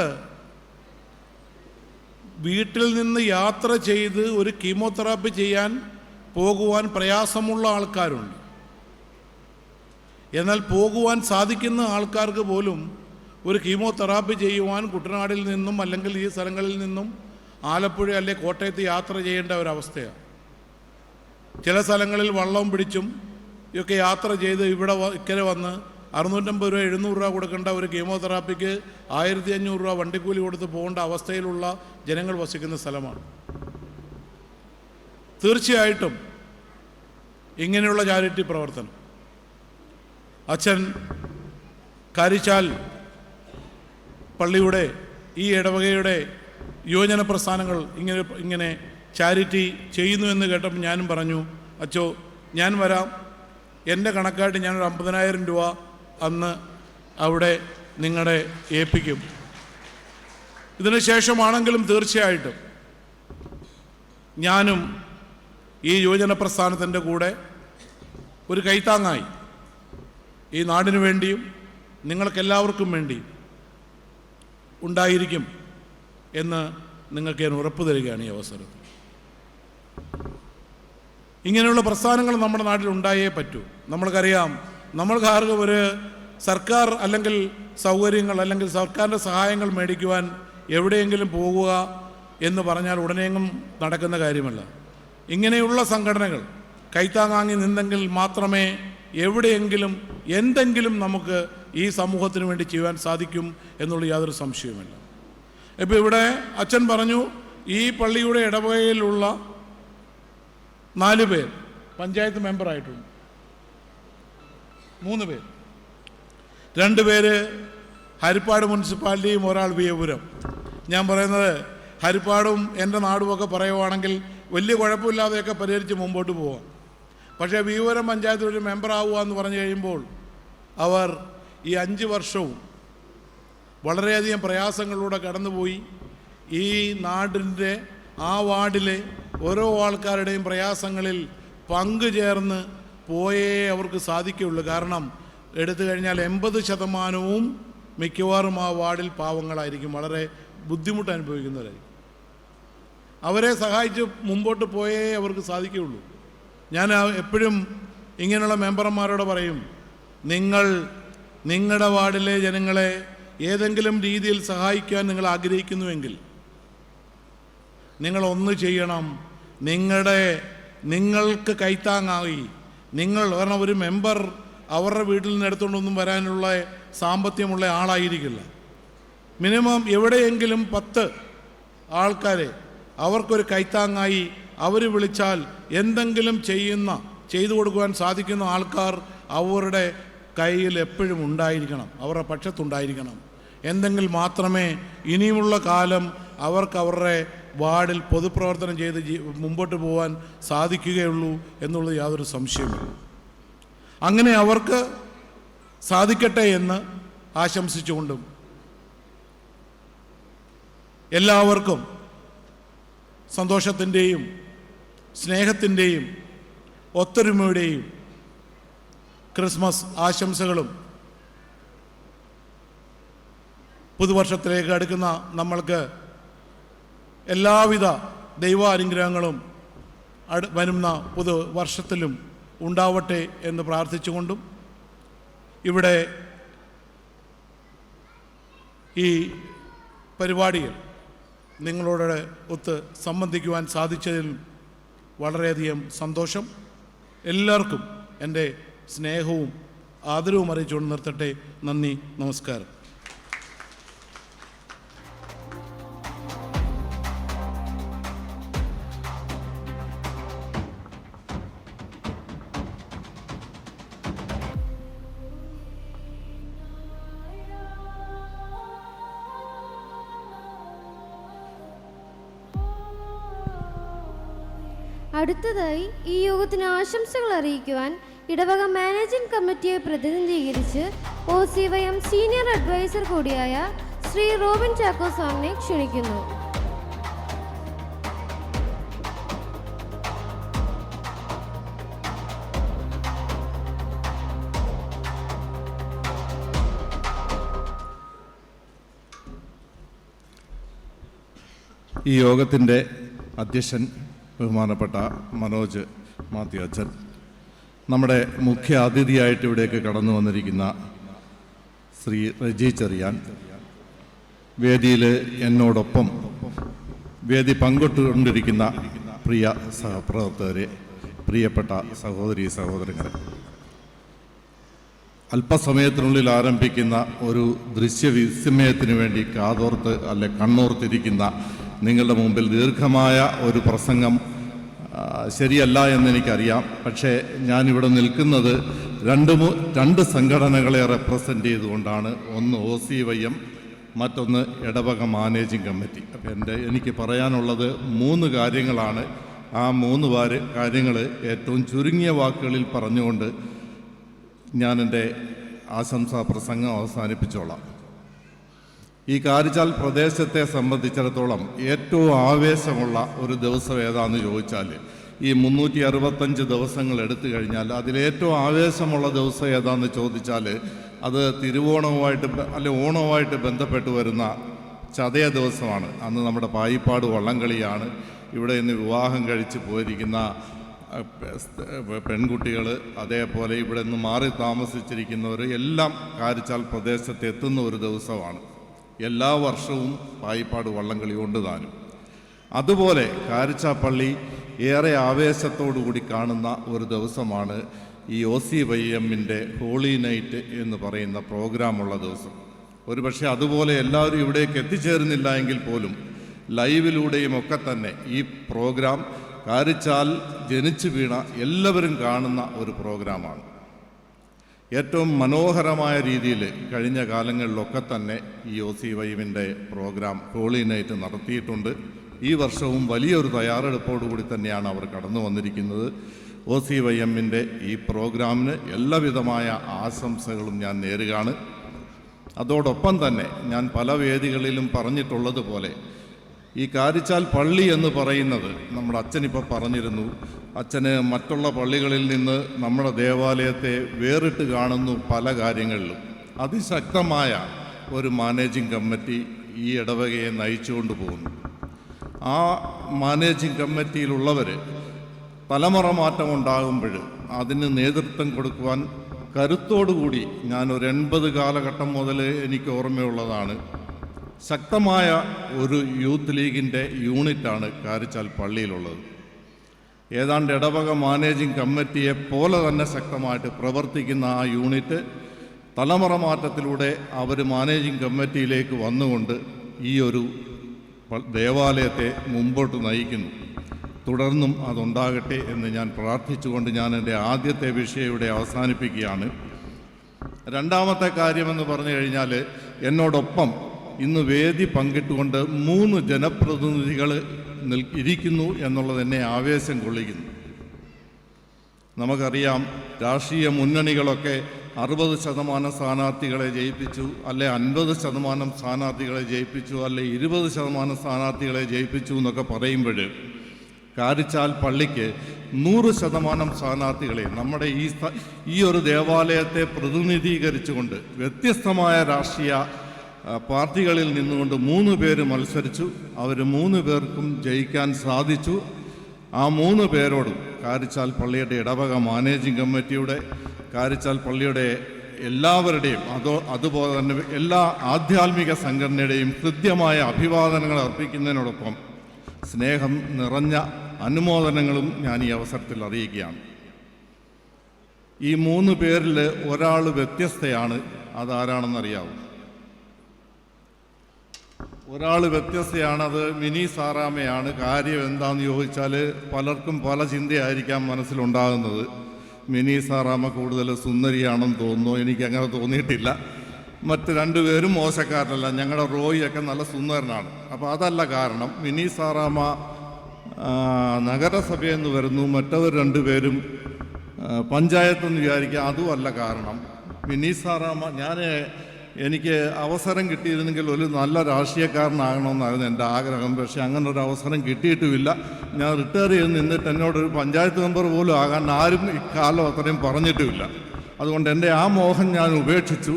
വീട്ടിൽ നിന്ന് യാത്ര ചെയ്ത് ഒരു കീമോതെറാപ്പി ചെയ്യാൻ പോകുവാൻ പ്രയാസമുള്ള ആൾക്കാരുണ്ട്. എന്നാൽ പോകുവാൻ സാധിക്കുന്ന ആൾക്കാർക്ക് പോലും ഒരു കീമോതെറാപ്പി ചെയ്യുവാൻ കുട്ടനാടിൽ നിന്നും അല്ലെങ്കിൽ ഈ സ്ഥലങ്ങളിൽ നിന്നും ആലപ്പുഴ അല്ലെങ്കിൽ കോട്ടയത്ത് യാത്ര ചെയ്യേണ്ട ഒരവസ്ഥയാണ്. ചില സ്ഥലങ്ങളിൽ വള്ളം പിടിച്ചും ഇതൊക്കെ യാത്ര ചെയ്ത് ഇവിടെ ഇക്കരെ വന്ന് 650 രൂപ 700 രൂപ കൊടുക്കേണ്ട ഒരു കീമോതെറാപ്പിക്ക് 1500 രൂപ വണ്ടിക്കൂലി കൊടുത്ത് പോകേണ്ട അവസ്ഥയിലുള്ള ജനങ്ങൾ വസിക്കുന്ന സ്ഥലമാണ്. തീർച്ചയായിട്ടും ഇങ്ങനെയുള്ള ചാരിറ്റി പ്രവർത്തനം അച്ഛൻ കാരിച്ചാൽ പള്ളിയുടെ ഈ ഇടവകയുടെ യുവജന പ്രസ്ഥാനങ്ങൾ ഇങ്ങനെ ചാരിറ്റി ചെയ്യുന്നു എന്ന് കേട്ടപ്പോൾ ഞാനും പറഞ്ഞു, അച്ചോ ഞാൻ വരാം, എൻ്റെ കണക്കായിട്ട് ഞാനൊരു 50,000 രൂപ അന്ന് അവിടെ നിങ്ങളെ ഏൽപ്പിക്കും. ഇതിന് ശേഷമാണെങ്കിലും തീർച്ചയായിട്ടും ഞാനും ഈ യുവജന പ്രസ്ഥാനത്തിൻ്റെ കൂടെ ഒരു കൈത്താങ്ങായി ഈ നാടിനു വേണ്ടിയും നിങ്ങൾക്കെല്ലാവർക്കും വേണ്ടിയും ഉണ്ടായിരിക്കും എന്ന് നിങ്ങൾക്ക് ഞാൻ ഉറപ്പ് തരികയാണ് ഈ അവസരത്തിൽ. ഇങ്ങനെയുള്ള പ്രസ്ഥാനങ്ങൾ നമ്മുടെ നാട്ടിൽ ഉണ്ടായേ പറ്റൂ. നമ്മൾക്കറിയാം, നമ്മൾക്ക് ആർക്കും ഒരു സർക്കാർ അല്ലെങ്കിൽ സൗകര്യങ്ങൾ അല്ലെങ്കിൽ സർക്കാരിൻ്റെ സഹായങ്ങൾ മേടിക്കുവാൻ എവിടെയെങ്കിലും പോകുക എന്ന് പറഞ്ഞാൽ ഉടനെയെങ്കിലും നടക്കുന്ന കാര്യമല്ല. ഇങ്ങനെയുള്ള സംഘടനകൾ കൈത്താങ്ങാങ്ങി നിന്നെങ്കിൽ മാത്രമേ എവിടെയെങ്കിലും എന്തെങ്കിലും നമുക്ക് ഈ സമൂഹത്തിന് വേണ്ടി ചെയ്യുവാൻ സാധിക്കും എന്നുള്ള യാതൊരു സംശയവുമില്ല. ഇപ്പോൾ ഇവിടെ അച്ഛൻ പറഞ്ഞു, ഈ പള്ളിയുടെ ഇടവകയിലുള്ള 4 പേർ പഞ്ചായത്ത് മെമ്പറായിട്ടുണ്ട്. 3 പേർ, 2 പേര് ഹരിപ്പാട് മുനിസിപ്പാലിറ്റിയും ഒരാൾ വിയപുരം. ഞാൻ പറയുന്നത് ഹരിപ്പാടും എൻ്റെ നാടുമൊക്കെ പറയുവാണെങ്കിൽ വലിയ കുഴപ്പമില്ലാതെയൊക്കെ പരിഹരിച്ച് മുമ്പോട്ട് പോവാം. പക്ഷേ വിയപുരം പഞ്ചായത്തിൽ ഒരു മെമ്പറാവുക എന്ന് പറഞ്ഞു കഴിയുമ്പോൾ അവർ ഈ 5 വർഷവും വളരെയധികം പ്രയാസങ്ങളിലൂടെ കടന്നുപോയി. ഈ നാടിൻ്റെ ആ വാർഡിലെ ഓരോ ആൾക്കാരുടെയും പ്രയാസങ്ങളിൽ പങ്കുചേർന്ന് പോയേ അവർക്ക് സാധിക്കുകയുള്ളൂ. കാരണം എടുത്തു കഴിഞ്ഞാൽ 80% മിക്കവാറും ആ വാർഡിൽ പാവങ്ങളായിരിക്കും, വളരെ ബുദ്ധിമുട്ട് അനുഭവിക്കുന്നവരായിരിക്കും. അവരെ സഹായിച്ച് മുമ്പോട്ട് പോയേ അവർക്ക് സാധിക്കുകയുള്ളൂ. ഞാൻ എപ്പോഴും ഇങ്ങനെയുള്ള മെമ്പർമാരോട് പറയും, നിങ്ങളുടെ വാർഡിലെ ജനങ്ങളെ ഏതെങ്കിലും രീതിയിൽ സഹായിക്കാൻ നിങ്ങൾ ആഗ്രഹിക്കുന്നുവെങ്കിൽ നിങ്ങളൊന്ന് ചെയ്യണം. നിങ്ങൾക്ക് കൈത്താങ്ങായി കാരണം ഒരു മെമ്പർ അവരുടെ വീട്ടിൽ നിന്ന് എടുത്തുകൊണ്ടൊന്നും വരാനുള്ള സാമ്പത്തികമുള്ള ആളായിരിക്കില്ല. മിനിമം എവിടെയെങ്കിലും 10 ആൾക്കാരെ അവർക്കൊരു കൈത്താങ്ങായി അവർ വിളിച്ചാൽ എന്തെങ്കിലും ചെയ്തു കൊടുക്കുവാൻ സാധിക്കുന്ന ആൾക്കാർ അവരുടെ കയ്യിൽ എപ്പോഴും ഉണ്ടായിരിക്കണം, അവരുടെ പക്ഷത്തുണ്ടായിരിക്കണം. എന്തെങ്കിൽ മാത്രമേ ഇനിയുമുള്ള കാലം അവർക്ക് അവരുടെ വാർഡിൽ പൊതുപ്രവർത്തനം ചെയ്ത് മുമ്പോട്ട് പോകാൻ സാധിക്കുകയുള്ളൂ എന്നുള്ളത് യാതൊരു സംശയമില്ല. അങ്ങനെ അവർക്ക് സാധിക്കട്ടെ എന്ന് ആശംസിച്ചുകൊണ്ടും എല്ലാവർക്കും സന്തോഷത്തിൻ്റെയും സ്നേഹത്തിൻ്റെയും ഒത്തൊരുമയുടെയും ക്രിസ്മസ് ആശംസകളും പുതുവർഷത്തിലേക്ക് അടുക്കുന്ന നമ്മൾക്ക് എല്ലാവിധ ദൈവാനുഗ്രഹങ്ങളും വരുന്ന പുതുവർഷത്തിലും ഉണ്ടാവട്ടെ എന്ന് പ്രാർത്ഥിച്ചുകൊണ്ടും ഇവിടെ ഈ പരിപാടിയിൽ നിങ്ങളോട് ഒത്ത് സംബന്ധിക്കുവാൻ സാധിച്ചതിൽ വളരെയധികം സന്തോഷം. എല്ലാവർക്കും എൻ്റെ സ്നേഹവും ആദരവും അറിയിച്ചുകൊണ്ട് നിർത്തട്ടെ. നന്ദി, നമസ്കാരം. അടുത്തതായി ഈ യോഗത്തിന് ആശംസകൾ അറിയിക്കുവാൻ ഇടവക മാനേജിംഗ് കമ്മിറ്റിയെ പ്രതിനിധീകരിച്ച് OCYM സീനിയർ അഡ്വൈസർ കൂടിയായ ശ്രീ റോബിൻ ചാക്കോ സാറിനെ ക്ഷണിക്കുന്നു. ഈ യോഗത്തിൻ്റെ അധ്യക്ഷൻ ബഹുമാനപ്പെട്ട മനോജ് മാത്യു അച്ഛൻ, നമ്മുടെ മുഖ്യ അതിഥിയായിട്ട് ഇവിടേക്ക് കടന്നു വന്നിരിക്കുന്ന ശ്രീ റജി ചെറിയാൻ, വേദിയിൽ എന്നോടൊപ്പം വേദി പങ്കിട്ടുകൊണ്ടിരിക്കുന്ന പ്രിയ സഹപ്രവർത്തകരെ, പ്രിയപ്പെട്ട സഹോദരീ സഹോദരങ്ങളെ, അല്പസമയത്തിനുള്ളിൽ ആരംഭിക്കുന്ന ഒരു ദൃശ്യവിസ്മയത്തിന് വേണ്ടി കണ്ണോർത്തിരിക്കുന്ന നിങ്ങളുടെ മുമ്പിൽ ദീർഘമായ ഒരു പ്രസംഗം ശരിയല്ല എന്നെനിക്കറിയാം. പക്ഷേ ഞാനിവിടെ നിൽക്കുന്നത് രണ്ട് സംഘടനകളെ റെപ്രസെൻ്റ് ചെയ്തുകൊണ്ടാണ്. ഒന്ന് OCYM, മറ്റൊന്ന് ഇടവക മാനേജിംഗ് കമ്മിറ്റി. അപ്പം എനിക്ക് പറയാനുള്ളത് 3 കാര്യങ്ങളാണ്. ആ 3 കാര്യങ്ങൾ ഏറ്റവും ചുരുങ്ങിയ വാക്കുകളിൽ പറഞ്ഞുകൊണ്ട് ഞാൻ എൻ്റെ ആശംസാ പ്രസംഗം അവസാനിപ്പിച്ചോളാം. ഈ കാരിച്ചാൽ പ്രദേശത്തെ സംബന്ധിച്ചിടത്തോളം ഏറ്റവും ആവേശമുള്ള ഒരു ദിവസം ഏതാണെന്ന് ചോദിച്ചാൽ, ഈ 365 ദിവസങ്ങൾ എടുത്തു കഴിഞ്ഞാൽ അതിലേറ്റവും ആവേശമുള്ള ദിവസം ഏതാണെന്ന് ചോദിച്ചാൽ അത് ഓണവുമായിട്ട് ബന്ധപ്പെട്ട് വരുന്ന ചതയ ദിവസമാണ്. അന്ന് നമ്മുടെ പായിപ്പാട് വള്ളംകളിയാണ്. ഇവിടെ ഇന്ന് വിവാഹം കഴിച്ച് പോയിരിക്കുന്ന പെൺകുട്ടികൾ, അതേപോലെ ഇവിടെ നിന്ന് മാറി താമസിച്ചിരിക്കുന്നവർ എല്ലാം കാരിച്ചാൽ പ്രദേശത്ത് എത്തുന്ന ഒരു ദിവസമാണ്. എല്ലാ വർഷവും പായിപ്പാട് വള്ളംകളി കൊണ്ട് താനും. അതുപോലെ കാരിച്ചാപ്പള്ളി ഏറെ ആവേശത്തോടുകൂടി കാണുന്ന ഒരു ദിവസമാണ് ഈ OCYMൻ്റെ ഹോളി നൈറ്റ് എന്ന് പറയുന്ന പ്രോഗ്രാമുള്ള ദിവസം. ഒരുപക്ഷെ അതുപോലെ എല്ലാവരും ഇവിടേക്ക് എത്തിച്ചേരുന്നില്ല എങ്കിൽ പോലും ലൈവിലൂടെയും ഒക്കെ തന്നെ ഈ പ്രോഗ്രാം കാരിച്ചാൽ ജനിച്ചു വീണ എല്ലാവരും കാണുന്ന ഒരു പ്രോഗ്രാമാണ്. ഏറ്റവും മനോഹരമായ രീതിയിൽ കഴിഞ്ഞ കാലങ്ങളിലൊക്കെ തന്നെ ഈ OCYMൻ്റെ പ്രോഗ്രാം ഹോളി നൈറ്റ് നടത്തിയിട്ടുണ്ട്. ഈ വർഷവും വലിയൊരു തയ്യാറെടുപ്പോടുകൂടി തന്നെയാണ് അവർ കടന്നു വന്നിരിക്കുന്നത്. OCYMൻ്റെ ഈ പ്രോഗ്രാമിന് എല്ലാവിധമായ ആശംസകളും ഞാൻ നേരുകയാണ്. അതോടൊപ്പം തന്നെ ഞാൻ പല വേദികളിലും പറഞ്ഞിട്ടുള്ളതുപോലെ ഈ കാരിച്ചാൽ പള്ളി എന്ന് പറയുന്നത് നമ്മുടെ അച്ഛനിപ്പോൾ പറഞ്ഞിരുന്നു. അച്ഛന് മറ്റുള്ള പള്ളികളിൽ നിന്ന് നമ്മുടെ ദേവാലയത്തെ വേറിട്ട് കാണുന്നു പല കാര്യങ്ങളിലും. അതിശക്തമായ ഒരു മാനേജിംഗ് കമ്മിറ്റി ഈ ഇടവകയെ നയിച്ചുകൊണ്ട് പോകുന്നു. ആ മാനേജിംഗ് കമ്മിറ്റിയിലുള്ളവർ തലമുറ മാറ്റം ഉണ്ടാകുമ്പോൾ അതിന് നേതൃത്വം കൊടുക്കുവാൻ കരുത്തോടുകൂടി ഞാനൊരു 80 കാലഘട്ടം മുതൽ എനിക്ക് ഓർമ്മയുള്ളതാണ്. ശക്തമായ ഒരു യൂത്ത് ലീഗിൻ്റെ യൂണിറ്റാണ് കാരിച്ചാൽ പള്ളിയിലുള്ളത്. ഏതാണ്ട് ഇടവക മാനേജിംഗ് കമ്മിറ്റിയെ പോലെ തന്നെ ശക്തമായിട്ട് പ്രവർത്തിക്കുന്ന ആ യൂണിറ്റ് തലമുറ മാറ്റത്തിലൂടെ അവർ മാനേജിംഗ് കമ്മിറ്റിയിലേക്ക് വന്നുകൊണ്ട് ഈ ഒരു ദേവാലയത്തെ മുമ്പോട്ട് നയിക്കുന്നു. തുടർന്നും അതുണ്ടാകട്ടെ എന്ന് ഞാൻ പ്രാർത്ഥിച്ചുകൊണ്ട് ഞാൻ എൻ്റെ ആദ്യത്തെ വിഷയം ഇവിടെ അവസാനിപ്പിക്കുകയാണ്. രണ്ടാമത്തെ കാര്യമെന്ന് പറഞ്ഞു കഴിഞ്ഞാൽ, എന്നോടൊപ്പം ഇന്ന് വേദി പങ്കിട്ടുകൊണ്ട് 3 ജനപ്രതിനിധികൾ ഇരിക്കുന്നു എന്നുള്ളത് എന്നെ ആവേശം കൊള്ളിക്കുന്നു. നമുക്കറിയാം, രാഷ്ട്രീയ മുന്നണികളൊക്കെ 60% സ്ഥാനാർത്ഥികളെ ജയിപ്പിച്ചു, അല്ലെ 50% സ്ഥാനാർത്ഥികളെ ജയിപ്പിച്ചു, അല്ലെ 20% സ്ഥാനാർത്ഥികളെ ജയിപ്പിച്ചു എന്നൊക്കെ പറയുമ്പോൾ കാരിച്ചാൽ പള്ളിക്ക് 100% സ്ഥാനാർത്ഥികളെ നമ്മുടെ ഈ ഒരു ദേവാലയത്തെ പ്രതിനിധീകരിച്ചുകൊണ്ട് വ്യത്യസ്തമായ രാഷ്ട്രീയ പാർട്ടികളിൽ നിന്നുകൊണ്ട് 3 പേര് മത്സരിച്ചു. അവർ 3 പേർക്കും ജയിക്കാൻ സാധിച്ചു. ആ 3 പേരോടും കാരിച്ചാൽ പള്ളിയുടെ ഇടവക മാനേജിംഗ് കമ്മിറ്റിയുടെ, കാരിച്ചാൽ പള്ളിയുടെ എല്ലാവരുടെയും അതുപോലെ തന്നെ എല്ലാ ആധ്യാത്മിക സംഘടനയുടെയും കൃത്യമായ അഭിവാദനങ്ങൾ അർപ്പിക്കുന്നതിനോടൊപ്പം സ്നേഹം നിറഞ്ഞ അനുമോദനങ്ങളും ഞാൻ ഈ അവസരത്തിൽ അറിയിക്കുകയാണ്. ഈ 3 പേരിൽ ഒരാൾ വ്യത്യസ്തയാണ്. അതാരാണെന്നറിയാവും? ഒരാൾ വ്യത്യസ്തയാണ്. അത് മിനി സാറാമയാണ്. കാര്യം എന്താണെന്ന് ചോദിച്ചാൽ പലർക്കും പല ചിന്തയായിരിക്കാം മനസ്സിലുണ്ടാകുന്നത്. മിനി സാറാമ കൂടുതൽ സുന്ദരിയാണെന്ന് തോന്നുന്നു. എനിക്കങ്ങനെ തോന്നിയിട്ടില്ല. മറ്റ് 2 പേരും മോശക്കാരനല്ല. ഞങ്ങളുടെ റോയിയൊക്കെ നല്ല സുന്ദരനാണ്. അപ്പോൾ അതല്ല കാരണം. മിനി സാറാമ നഗരസഭയിൽ നിന്ന് വരുന്നു, മറ്റവർ 2 പേരും പഞ്ചായത്തെന്ന് വിചാരിക്കുക. അതുമല്ല കാരണം. മിനി സാറാമ, എനിക്ക് അവസരം കിട്ടിയിരുന്നെങ്കിൽ ഒരു നല്ല രാഷ്ട്രീയക്കാരനാകണമെന്നായിരുന്നു എൻ്റെ ആഗ്രഹം. പക്ഷേ അങ്ങനെ ഒരു അവസരം കിട്ടിയിട്ടുമില്ല. ഞാൻ റിട്ടയർ ചെയ്ത് നിന്നിട്ട് എന്നോടൊരു പഞ്ചായത്ത് മെമ്പർ പോലും ആകാൻ ആരും ഇക്കാലം അത്രയും പറഞ്ഞിട്ടുമില്ല. അതുകൊണ്ട് എൻ്റെ ആ മോഹം ഞാൻ ഉപേക്ഷിച്ചു.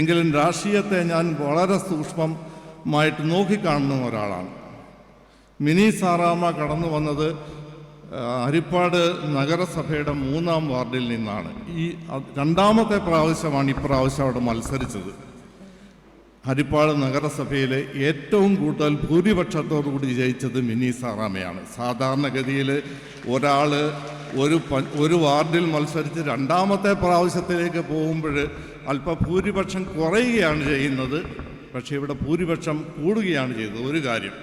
എങ്കിലും രാഷ്ട്രീയത്തെ ഞാൻ വളരെ സൂക്ഷ്മമായിട്ട് നോക്കിക്കാണുന്ന ഒരാളാണ്. മിനി സാറാമ കടന്നു വന്നത് ഹരിപ്പാട് നഗരസഭയുടെ 3-ാം വാർഡിൽ നിന്നാണ്. ഈ 2ാമത്തെ പ്രാവശ്യമാണ് ഇപ്രാവശ്യം അവിടെ മത്സരിച്ചത്. ഹരിപ്പാട് നഗരസഭയിലെ ഏറ്റവും കൂടുതൽ ഭൂരിപക്ഷത്തോടുകൂടി ജയിച്ചത് മിനി സാറാമയാണ്. സാധാരണഗതിയിൽ ഒരാൾ ഒരു വാർഡിൽ മത്സരിച്ച് 2ാമത്തെ പ്രാവശ്യത്തിലേക്ക് പോകുമ്പോൾ അല്പഭൂരിപക്ഷം കുറയുകയാണ് ചെയ്യുന്നത്. പക്ഷേ ഇവിടെ ഭൂരിപക്ഷം കൂടുകയാണ് ചെയ്തത്. ഒരു കാര്യം.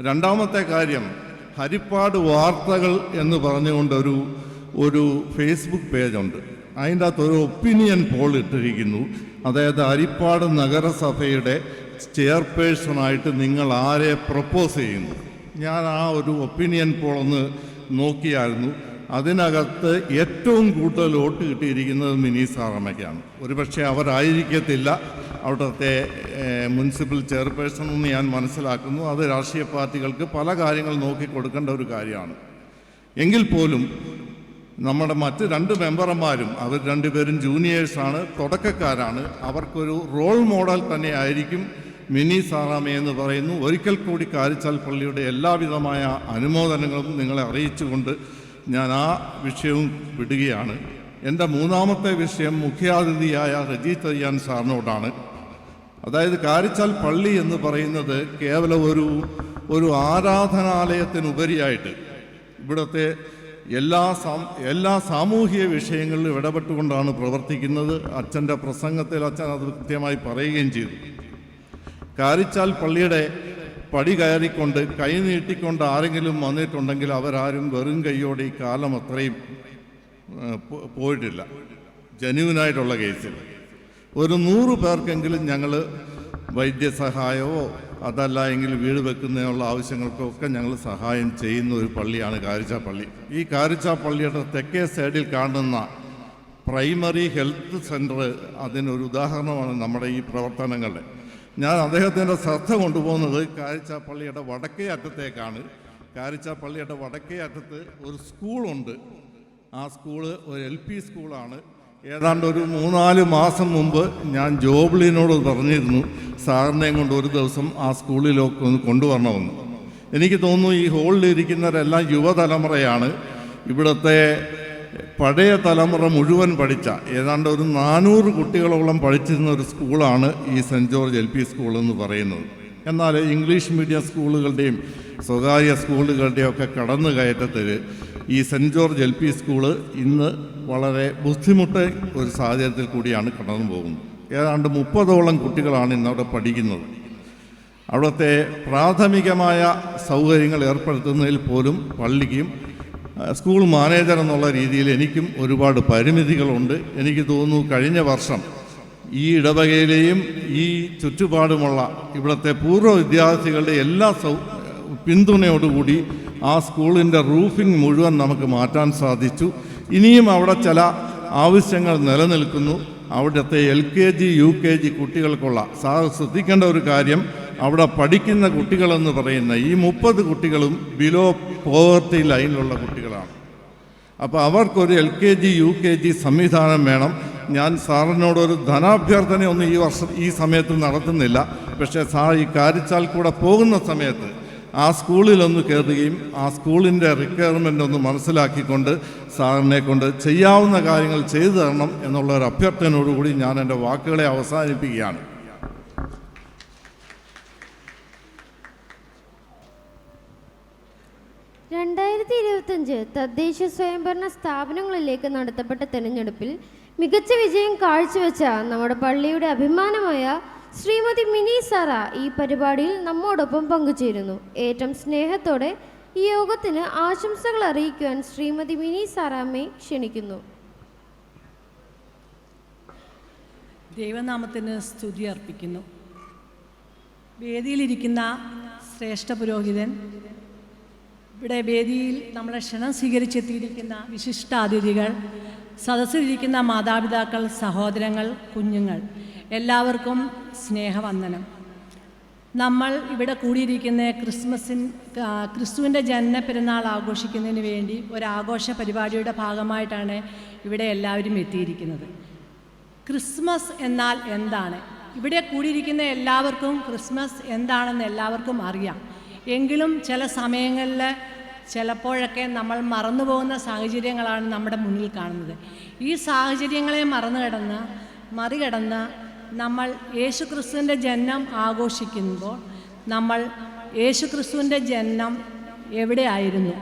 2ാമത്തെ കാര്യം, ഹരിപ്പാട് വാർത്തകൾ എന്ന് പറഞ്ഞുകൊണ്ട് ഒരു ഫേസ്ബുക്ക് പേജുണ്ട്. അതിൻ്റെ അകത്തൊരു ഒപ്പീനിയൻ പോൾ ഇട്ടിരിക്കുന്നു. അതായത് ഹരിപ്പാട് നഗരസഭയുടെ ചെയർപേഴ്സണായിട്ട് നിങ്ങൾ ആരെ പ്രപ്പോസ് ചെയ്യുന്നു? ഞാൻ ആ ഒരു ഒപ്പീനിയൻ പോൾ ഒന്ന് നോക്കിയായിരുന്നു. അതിനകത്ത് ഏറ്റവും കൂടുതൽ വോട്ട് കിട്ടിയിരിക്കുന്നത് മിനി സാറാമയ്ക്കാണ്. ഒരുപക്ഷെ അവരായിരിക്കത്തില്ല അവിടുത്തെ മുനിസിപ്പൽ ചെയർപേഴ്സൺ എന്ന് ഞാൻ മനസ്സിലാക്കുന്നു. അത് രാഷ്ട്രീയ പാർട്ടികൾക്ക് പല കാര്യങ്ങൾ നോക്കിക്കൊടുക്കേണ്ട ഒരു കാര്യമാണ്. എങ്കിൽ പോലും നമ്മുടെ മറ്റ് 2 മെമ്പർമാരും, അവർ 2 പേരും ജൂനിയേഴ്സാണ്, തുടക്കക്കാരാണ്. അവർക്കൊരു റോൾ മോഡൽ തന്നെ ആയിരിക്കും മിനി സാറാമ എന്ന് പറയുന്നു. ഒരിക്കൽ കൂടി കാരിച്ചാൽ പള്ളിയുടെ എല്ലാവിധമായ അനുമോദനങ്ങളും നിങ്ങളെ അറിയിച്ചുകൊണ്ട് ഞാൻ ആ വിഷയവും വിടുകയാണ്. എൻ്റെ 3ാമത്തെ വിഷയം മുഖ്യാതിഥിയായ റജി തയ്യാൻ സാറിനോടാണ്. അതായത് കാരിച്ചാൽ പള്ളി എന്ന് പറയുന്നത് കേവലം ഒരു ആരാധനാലയത്തിനുപരിയായിട്ട് ഇവിടുത്തെ എല്ലാ സാമൂഹിക വിഷയങ്ങളിലും ഇടപെട്ടുകൊണ്ടാണ് പ്രവർത്തിക്കുന്നത്. അച്ഛൻ്റെ പ്രസംഗത്തിൽ അച്ഛൻ അത് കൃത്യമായി പറയുകയും ചെയ്തു. കാരിച്ചാൽ പള്ളിയുടെ പടി കയറിക്കൊണ്ട് കൈ നീട്ടിക്കൊണ്ട് ആരെങ്കിലും വന്നിട്ടുണ്ടെങ്കിൽ അവരാരും വെറും കൈയോടെ ഈ കാലം അത്രയും പോയിട്ടില്ല. ജെന്യൂനായിട്ടുള്ള കേസിൽ ഒരു 100 പേർക്കെങ്കിലും ഞങ്ങൾ വൈദ്യസഹായമോ അതല്ല എങ്കിൽ വീട് വെക്കുന്നതിനുള്ള ആവശ്യങ്ങൾക്കൊക്കെ ഞങ്ങൾ സഹായം ചെയ്യുന്ന ഒരു പള്ളിയാണ് കാരിച്ചാ പള്ളി. ഈ കാരിച്ചാ പള്ളിയുടെ തെക്കേ സൈഡിൽ കാണുന്ന പ്രൈമറി ഹെൽത്ത് സെൻറ്റർ അതിനൊരു ഉദാഹരണമാണ് നമ്മുടെ ഈ പ്രവർത്തനങ്ങളുടെ. ഞാൻ അദ്ദേഹത്തിൻ്റെ ശ്രദ്ധ കൊണ്ടുപോകുന്നത് കാരിച്ചാ പള്ളിയുടെ വടക്കേ അറ്റത്തേക്കാണ്. കാരിച്ചാ പള്ളിയുടെ വടക്കേ അറ്റത്ത് ഒരു സ്കൂളുണ്ട്. ആ സ്കൂള് ഒരു LP സ്കൂളാണ്. ഏതാണ്ട് ഒരു 3-4 മാസം മുമ്പ് ഞാൻ ജോബ്ലിനോട് പറഞ്ഞിരുന്നു സാറിനെയും കൊണ്ട് ഒരു ദിവസം ആ സ്കൂളിലൊക്കെ ഒന്ന് കൊണ്ടുവരണമെന്ന്. എനിക്ക് തോന്നുന്നു ഈ ഹോളിലിരിക്കുന്നവരെല്ലാം യുവതലമുറയാണ്. ഇവിടുത്തെ പഴയ തലമുറ മുഴുവൻ പഠിച്ച ഏതാണ്ട് ഒരു 400 കുട്ടികളോളം പഠിച്ചിരുന്ന ഒരു സ്കൂളാണ് ഈ സെൻറ്റ് ജോർജ് LP സ്കൂൾ എന്ന് പറയുന്നത്. എന്നാൽ ഇംഗ്ലീഷ് മീഡിയം സ്കൂളുകളുടെയും സ്വകാര്യ സ്കൂളുകളുടെയും ഒക്കെ കടന്നു കയറ്റത്തിൽ ഈ സെൻറ്റ് ജോർജ് LP സ്കൂള് ഇന്ന് വളരെ ബുദ്ധിമുട്ട് ഒരു സാഹചര്യത്തിൽ കൂടിയാണ് കടന്നു പോകുന്നത്. ഏതാണ്ട് 30ഓളം കുട്ടികളാണ് ഇന്നവിടെ പഠിക്കുന്നത്. അവിടുത്തെ പ്രാഥമികമായ സൗകര്യങ്ങൾ ഏർപ്പെടുത്തുന്നതിൽ പോലും പള്ളിക്കും സ്കൂൾ മാനേജർ എന്നുള്ള രീതിയിൽ എനിക്കും ഒരുപാട് പരിമിതികളുണ്ട്. എനിക്ക് തോന്നുന്നു കഴിഞ്ഞ വർഷം ഈ ഇടവകയിലെയും ഈ ചുറ്റുപാടുമുള്ള ഇവിടുത്തെ പൂർവ്വ വിദ്യാർത്ഥികളുടെ എല്ലാ പിന്തുണയോടുകൂടി ആ സ്കൂളിൻ്റെ റൂഫിംഗ് മുഴുവൻ നമുക്ക് മാറ്റാൻ സാധിച്ചു. ഇനിയും അവിടെ ചില ആവശ്യങ്ങൾ നിലനിൽക്കുന്നു. അവിടുത്തെ LKG UKG കുട്ടികൾക്കുള്ള ശ്രദ്ധിക്കേണ്ട ഒരു കാര്യം, അവിടെ പഠിക്കുന്ന കുട്ടികളെന്ന് പറയുന്ന ഈ 30 കുട്ടികളും ബിലോ പോവർട്ടി ലൈനിലുള്ള കുട്ടികളാണ്. അപ്പോൾ അവർക്കൊരു LKG UKG സംവിധാനം വേണം. ഞാൻ സാറിനോടൊരു ധനാഭ്യർത്ഥനയൊന്നും ഈ സമയത്ത് നടത്തുന്നില്ല. പക്ഷേ സാർ ഈ കാരിച്ചാൽ കൂടെ പോകുന്ന സമയത്ത് ആ സ്കൂളിലൊന്ന് കയറുകയും ആ സ്കൂളിൻ്റെ റിക്വയർമെൻ്റ് ഒന്ന് മനസ്സിലാക്കിക്കൊണ്ട് സാറിനെ കൊണ്ട് ചെയ്യാവുന്ന കാര്യങ്ങൾ ചെയ്തു തരണം എന്നുള്ള ഒരു അഭ്യർത്ഥനയോടുകൂടി ഞാൻ എൻ്റെ വാക്കുകളെ അവസാനിപ്പിക്കുകയാണ്. തദ്ദേശ സ്വയംഭരണ സ്ഥാപനങ്ങളിലേക്ക് നടത്തപ്പെട്ട തെരഞ്ഞെടുപ്പിൽ മികച്ച വിജയം കാഴ്ചവെച്ച നമ്മുടെ പള്ളിയുടെ അഭിമാനമായ ശ്രീമതി മിനി സാറ ഈ പരിപാടിയിൽ നമ്മോടൊപ്പം പങ്കുചേരുന്നു. ഏറ്റവും സ്നേഹത്തോടെ ഈ യോഗത്തിന് ആശംസകൾ അറിയിക്കുവാൻ ശ്രീമതി മിനി സാറാമ്മയെ ക്ഷണിക്കുന്നു. ദൈവനാമത്തിന് സ്തുതി അർപ്പിക്കുന്നു. വേദിയിലിരിക്കുന്ന ശ്രേഷ്ഠ പുരോഹിതൻ, ഇവിടെ വേദിയിൽ നമ്മളെ ക്ഷണം സ്വീകരിച്ചെത്തിയിരിക്കുന്ന വിശിഷ്ടാതിഥികൾ, സദസ്സിലിരിക്കുന്ന മാതാപിതാക്കൾ, സഹോദരങ്ങൾ, കുഞ്ഞുങ്ങൾ, എല്ലാവർക്കും സ്നേഹവന്ദനം. നമ്മൾ ഇവിടെ കൂടിയിരിക്കുന്ന ക്രിസ്തുവിൻ്റെ ജനനപ്പെരുന്നാൾ ആഘോഷിക്കുന്നതിന് വേണ്ടി ഒരാഘോഷ പരിപാടിയുടെ ഭാഗമായിട്ടാണ് ഇവിടെ എല്ലാവരും എത്തിയിരിക്കുന്നത്. ക്രിസ്മസ് എന്നാൽ എന്താണ്? ഇവിടെ കൂടിയിരിക്കുന്ന എല്ലാവർക്കും ക്രിസ്മസ് എന്താണെന്ന് എല്ലാവർക്കും അറിയാം. എങ്കിലും ചില സമയങ്ങളിൽ ചിലപ്പോഴൊക്കെ നമ്മൾ മറന്നുപോകുന്ന സാഹചര്യങ്ങളാണ് നമ്മുടെ മുന്നിൽ കാണുന്നത്. ഈ സാഹചര്യങ്ങളെ മറികടന്ന് നമ്മൾ യേശുക്രിസ്തുവിൻ്റെ ജനനം ആഘോഷിക്കുമ്പോൾ നമ്മൾ യേശുക്രിസ്തുവിൻ്റെ ജനനം എവിടെയായിരുന്നു?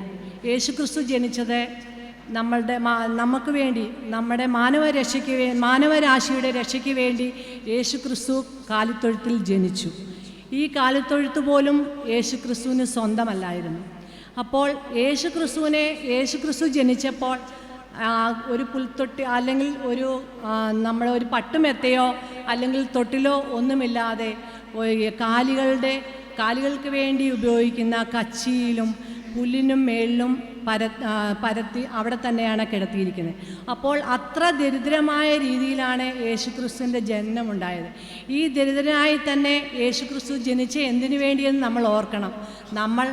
യേശുക്രിസ്തു ജനിച്ചത് നമുക്ക് വേണ്ടി, നമ്മുടെ മാനവരാശിയുടെ രക്ഷയ്ക്ക് വേണ്ടി യേശുക്രിസ്തു കാലിത്തൊഴുത്തിൽ ജനിച്ചു. ഈ കാലിത്തൊഴുത്ത് പോലും യേശുക്രിസ്തുവിന് സ്വന്തമല്ലായിരുന്നു. അപ്പോൾ യേശുക്രിസ്തു ജനിച്ചപ്പോൾ ഒരു പുൽത്തൊട്ടി അല്ലെങ്കിൽ നമ്മുടെ ഒരു പട്ടുമെത്തയോ അല്ലെങ്കിൽ തൊട്ടിലോ ഒന്നുമില്ലാതെ കാലികൾക്ക് വേണ്ടി ഉപയോഗിക്കുന്ന കച്ചിയിലും പുല്ലിനും മേളിലും പരത്തി അവിടെ തന്നെയാണ് കിടത്തിയിരിക്കുന്നത്. അപ്പോൾ അത്ര ദരിദ്രമായ രീതിയിലാണ് യേശുക്രിസ്തുവിൻ്റെ ജനനമുണ്ടായത്. ഈ ദരിദ്രനായി തന്നെ യേശുക്രിസ്തു ജനിച്ച എന്തിനു വേണ്ടിയെന്ന് നമ്മൾ ഓർക്കണം. നമ്മൾ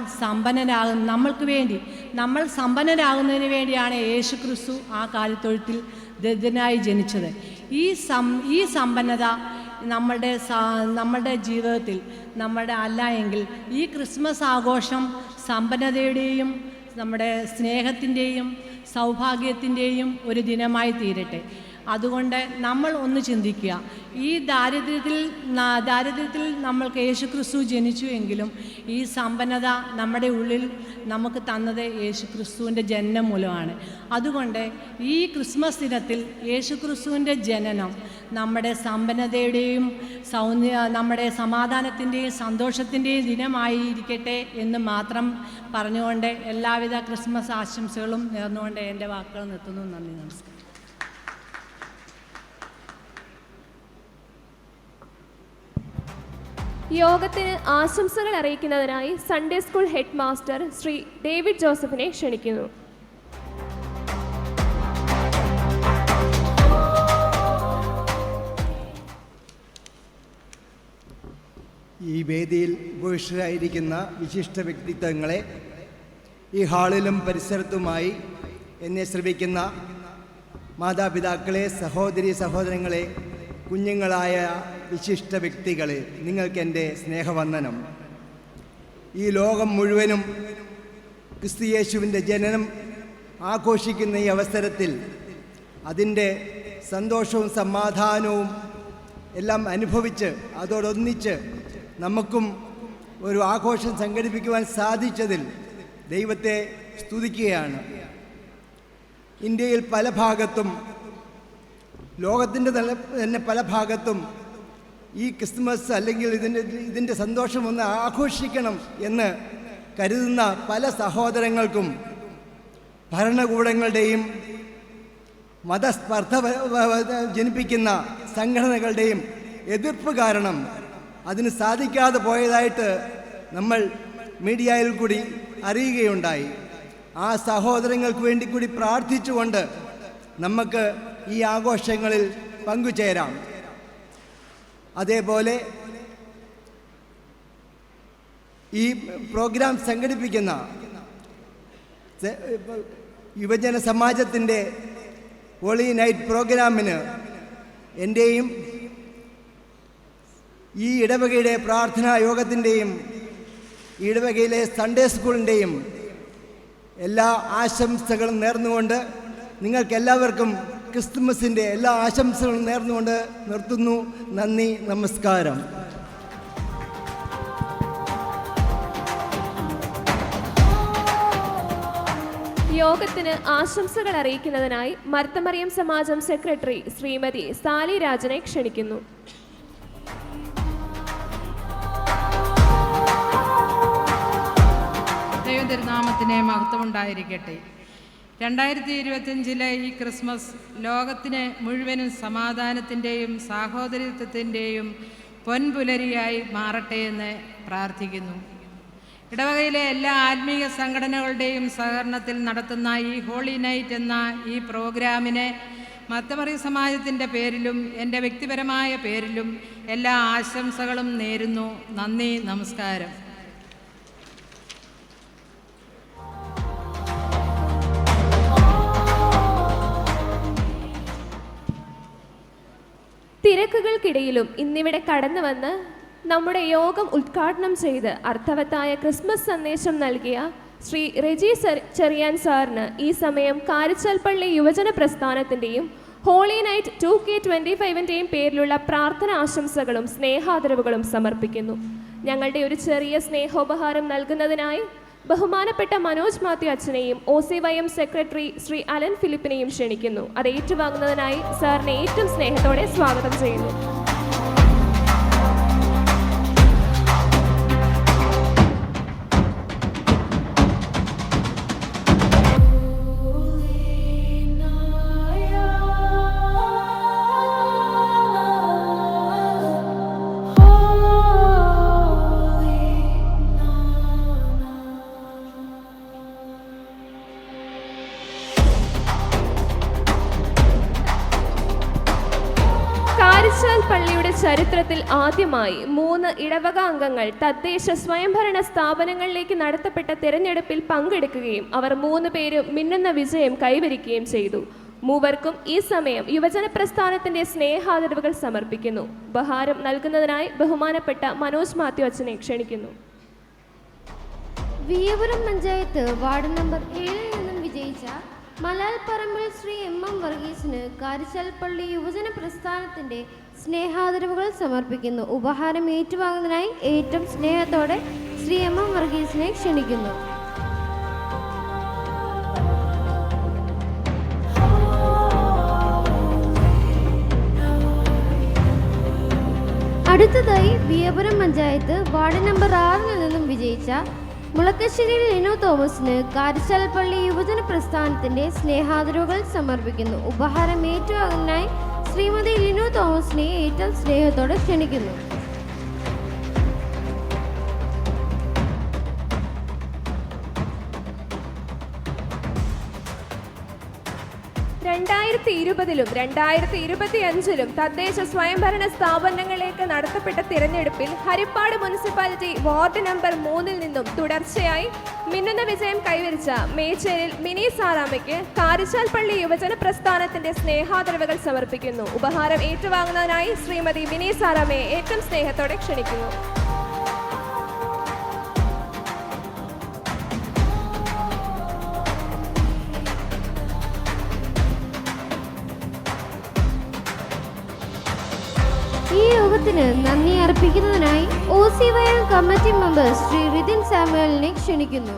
സമ്പന്നരാകുന്നതിന് വേണ്ടിയാണ് യേശുക്രിസ്തു ആ കാലിത്തൊഴുത്തിൽ ദരിദ്രനായി ജനിച്ചത്. ഈ സമ്പന്നത നമ്മളുടെ ജീവിതത്തിൽ അല്ല എങ്കിൽ ഈ ക്രിസ്മസ് ആഘോഷം സമ്പന്നതയുടെയും നമ്മുടെ സ്നേഹത്തിൻ്റെയും സൗഭാഗ്യത്തിൻ്റെയും ഒരു ദിനമായി തീരട്ടെ. അതുകൊണ്ട് നമ്മൾ ഒന്ന് ചിന്തിക്കുക. ഈ ദാരിദ്ര്യത്തിൽ നമ്മൾക്ക് യേശുക്രിസ്തു ജനിച്ചു എങ്കിലും ഈ സമ്പന്നത നമ്മുടെ ഉള്ളിൽ നമുക്ക് തന്നത് യേശുക്രിസ്തുവിൻ്റെ ജനനം മൂലമാണ്. അതുകൊണ്ട് ഈ ക്രിസ്മസ് ദിനത്തിൽ യേശുക്രിസ്തുവിൻ്റെ ജനനം നമ്മുടെ സമ്പന്നതയുടെയും നമ്മുടെ സമാധാനത്തിൻ്റെയും സന്തോഷത്തിൻ്റെയും ദിനമായിരിക്കട്ടെ എന്ന് മാത്രം പറഞ്ഞുകൊണ്ട് എല്ലാവിധ ക്രിസ്മസ് ആശംസകളും നേർന്നുകൊണ്ട് എൻ്റെ വാക്കുകൾ നിർത്തുന്നു. നന്ദി, നമസ്കാരം. യോഗത്തിന് ആശംസകൾ അറിയിക്കുന്നതിനായി Sunday school headmaster Shri David ജോസഫിനെ ക്ഷണിക്കുന്നു. ഈ വേദിയിൽ ഉപവിഷ്ടരായിരിക്കുന്ന വിശിഷ്ട വ്യക്തിത്വങ്ങളെ, ഈ ഹാളിലും പരിസരത്തുമായി എന്നെ ശ്രമിക്കുന്ന മാതാപിതാക്കളെ, സഹോദരി സഹോദരങ്ങളെ, കുഞ്ഞുങ്ങളായ വിശിഷ്ട വ്യക്തികളെ, നിങ്ങൾക്കെൻ്റെ സ്നേഹവന്ദനം. ഈ ലോകം മുഴുവനും ക്രിസ്തുയേശുവിൻ്റെ ജനനം ആഘോഷിക്കുന്ന ഈ അവസരത്തിൽ അതിൻ്റെ സന്തോഷവും സമാധാനവും എല്ലാം അനുഭവിച്ച് അതോടൊന്നിച്ച് നമുക്കും ഒരു ആഘോഷം സംഘടിപ്പിക്കുവാൻ സാധിച്ചതിൽ ദൈവത്തെ സ്തുതിക്കുകയാണ്. ഇന്ത്യയിൽ പല ഭാഗത്തും, ലോകത്തിൻ്റെ തന്നെ പല ഭാഗത്തും ഈ ക്രിസ്മസ് അല്ലെങ്കിൽ ഇതിൻ്റെ സന്തോഷം ഒന്ന് ആഘോഷിക്കണം എന്ന് കരുതുന്ന പല സഹോദരങ്ങൾക്കും ഭരണകൂടങ്ങളുടെയും മതസ്പർദ്ധ ജനിപ്പിക്കുന്ന സംഘടനകളുടെയും എതിർപ്പ് കാരണം അതിന് സാധിക്കാതെ പോയതായിട്ട് നമ്മൾ മീഡിയയിൽ കൂടി അറിയുകയുണ്ടായി. ആ സഹോദരങ്ങൾക്ക് വേണ്ടി കൂടി പ്രാർത്ഥിച്ചുകൊണ്ട് നമുക്ക് ഈ ആഘോഷങ്ങളിൽ പങ്കുചേരാം. അതേപോലെ ഈ പ്രോഗ്രാം സംഘടിപ്പിക്കുന്ന യുവജന സമാജത്തിൻ്റെ ഹോളി നൈറ്റ് പ്രോഗ്രാമിന് എൻ്റെയും ഈ ഇടവകയുടെ പ്രാർത്ഥനാ യോഗത്തിൻ്റെയും ഇടവകയിലെ സൺഡേ സ്കൂളിൻ്റെയും എല്ലാ ആശംസകളും നേർന്നുകൊണ്ട് നിങ്ങൾക്കെല്ലാവർക്കും ക്രിസ്തുമസിൻ്റെ എല്ലാ ആശംസകളും നേർന്നുകൊണ്ട് നിർത്തുന്നു. നന്ദി, നമസ്കാരം. യോഗത്തിന് ആശംസകൾ അറിയിക്കുന്നതിനായി മർത്തമറിയം സമാജം സെക്രട്ടറി ശ്രീമതി സാലി രാജനെ ക്ഷണിക്കുന്നു. ദൈവതിരുനാമത്തിന് മഹത്വമുണ്ടായിരിക്കട്ടെ. 2025 ഈ ക്രിസ്മസ് ലോകത്തിന് മുഴുവനും സമാധാനത്തിൻ്റെയും സാഹോദര്യത്വത്തിൻ്റെയും പൊൻപുലരിയായി മാറട്ടെ എന്ന് പ്രാർത്ഥിക്കുന്നു. ഇടവകയിലെ എല്ലാ ആത്മീയ സംഘടനകളുടെയും സഹകരണത്തിൽ നടത്തുന്ന ഈ ഹോളി നൈറ്റ് എന്ന ഈ പ്രോഗ്രാമിന് മർത്തമറിയം സമാജത്തിൻ്റെ പേരിലും എൻ്റെ വ്യക്തിപരമായ പേരിലും എല്ലാ ആശംസകളും നേരുന്നു. നന്ദി, നമസ്കാരം. തിരക്കുകൾക്കിടയിലും ഇന്നിവിടെ കടന്നു വന്ന് നമ്മുടെ യോഗം ഉദ്ഘാടനം ചെയ്ത് അർത്ഥവത്തായ ക്രിസ്മസ് സന്ദേശം നൽകിയ ശ്രീ റെജി ചെറിയാൻ സാറിന് ഈ സമയം കാരിച്ചാൽ പള്ളി യുവജന പ്രസ്ഥാനത്തിൻ്റെയും ഹോളി നൈറ്റ് 2K25ൻ്റെയും പേരിലുള്ള പ്രാർത്ഥന ആശംസകളും സ്നേഹാദരവുകളും സമർപ്പിക്കുന്നു. ഞങ്ങളുടെ ഒരു ചെറിയ സ്നേഹോപഹാരം നൽകുന്നതിനായി ബഹുമാനപ്പെട്ട മനോജ് മാത്യു അച്ഛനെയും OCYM സെക്രട്ടറി ശ്രീ അലൻ ഫിലിപ്പിനെയും ക്ഷണിക്കുന്നു. അത് ഏറ്റുവാങ്ങുന്നതിനായി സാറിനെ ഏറ്റവും സ്നേഹത്തോടെ സ്വാഗതം ചെയ്യുന്നു. കാരിച്ചാൽ പള്ളിയുടെ ചരിത്രത്തിൽ ആദ്യമായി 3 ഇടവക അംഗങ്ങൾ തദ്ദേശ സ്വയംഭരണ സ്ഥാപനങ്ങളിലേക്ക് നടത്തപ്പെട്ട തിരഞ്ഞെടുപ്പിൽ പങ്കെടുക്കുകയും അവർ 3 പേരും മിന്നുന്ന വിജയം കൈവരിക്കുകയും ചെയ്തു. മൂവർക്കും ഈ സമയം യുവജന പ്രസ്ഥാനത്തിന്റെ സ്നേഹാദരവുകൾ സമർപ്പിക്കുന്നു. ഉപഹാരം നൽകുന്നതിനായി ബഹുമാനപ്പെട്ട മനോജ് മാത്യു അച്ഛനെ ക്ഷണിക്കുന്നു. വിയപുരം പഞ്ചായത്ത് വാർഡ് നമ്പർ 7 നിന്നും വിജയിച്ച മലാൽപ്പറമ്പിൽ ശ്രീ MM വർഗീസിന് കാരിച്ചാൽ പള്ളി യുവജന പ്രസ്ഥാനത്തിൻ്റെ സ്നേഹാദരവുകൾ സമർപ്പിക്കുന്നു. ഉപഹാരം ഏറ്റുവാങ്ങുന്നതിനായി ഏറ്റവും സ്നേഹത്തോടെ ശ്രീ MM വർഗീസിനെ ക്ഷണിക്കുന്നു. അടുത്തതായി വിയപുരം പഞ്ചായത്ത് വാർഡ് നമ്പർ 6 നിന്നും വിജയിച്ച മുളക്കശ്ശേരി ലിനു തോമസിന് കാരിച്ചാൽ പള്ളി യുവജന പ്രസ്ഥാനത്തിന്റെ സ്നേഹാദരവുകൾ സമർപ്പിക്കുന്നു. ഉപഹാരം ഏറ്റുവാങ്ങുന്നതിനായി ശ്രീമതി ലിനു തോമസിനെ ഏറ്റവും സ്നേഹത്തോടെ ക്ഷണിക്കുന്നു. 2020-ലും 2025-ലും തദ്ദേശ സ്വയംഭരണ സ്ഥാപനങ്ങളിലേക്ക് നടത്തപ്പെട്ട തിരഞ്ഞെടുപ്പിൽ ഹരിപ്പാട് മുനിസിപ്പാലിറ്റി വാർഡ് നമ്പർ 3-ൽ നിന്നും തുടർച്ചയായി മിന്നുന്ന വിജയം കൈവരിച്ച മേച്ചേരിൽ മിനി സാറാമയ്ക്ക് കാരിച്ചാൽ പള്ളി യുവജന പ്രസ്ഥാനത്തിന്റെ സ്നേഹാദരവുകൾ സമർപ്പിക്കുന്നു. ഉപഹാരം ഏറ്റുവാങ്ങുന്നതിനായി ശ്രീമതി മിനി സാറാമയെ ഏറ്റവും സ്നേഹത്തോടെ ക്ഷണിക്കുന്നു. ഈ യോഗത്തിന് നന്ദി അർപ്പിക്കുന്നതിനായി OCYM committee member Shri Rithin സാമുവലിനെ ക്ഷണിക്കുന്നു.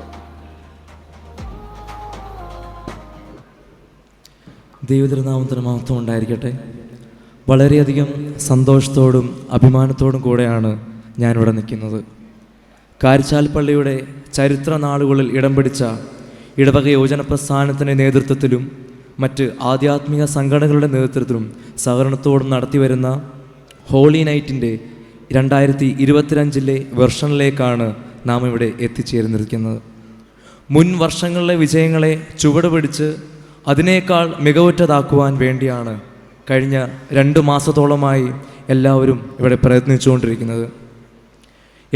ദൈവതിരുനാമത്തിന് മഹത്വം ഉണ്ടായിരിക്കട്ടെ. വളരെയധികം സന്തോഷത്തോടും അഭിമാനത്തോടും കൂടെയാണ് ഞാനിവിടെ നിൽക്കുന്നത്. കാരിച്ചാൽ പള്ളിയുടെ ചരിത്ര നാളുകളിൽ ഇടം പിടിച്ച ഇടവക യോജന പ്രസ്ഥാനത്തിൻ്റെ നേതൃത്വത്തിലും മറ്റ് ആധ്യാത്മിക സംഘടനകളുടെ നേതൃത്വത്തിലും സഹകരണത്തോടും നടത്തിവരുന്ന ഹോളി നൈറ്റിൻ്റെ 2025 വെർഷനിലേക്കാണ് നാം ഇവിടെ എത്തിച്ചേർന്നിരിക്കുന്നത്. മുൻ വർഷങ്ങളിലെ വിജയങ്ങളെ ചുവട് പിടിച്ച് അതിനേക്കാൾ മികവുറ്റതാക്കുവാൻ വേണ്ടിയാണ് കഴിഞ്ഞ 2 മാസത്തോളമായി എല്ലാവരും ഇവിടെ പ്രയത്നിച്ചുകൊണ്ടിരിക്കുന്നത്.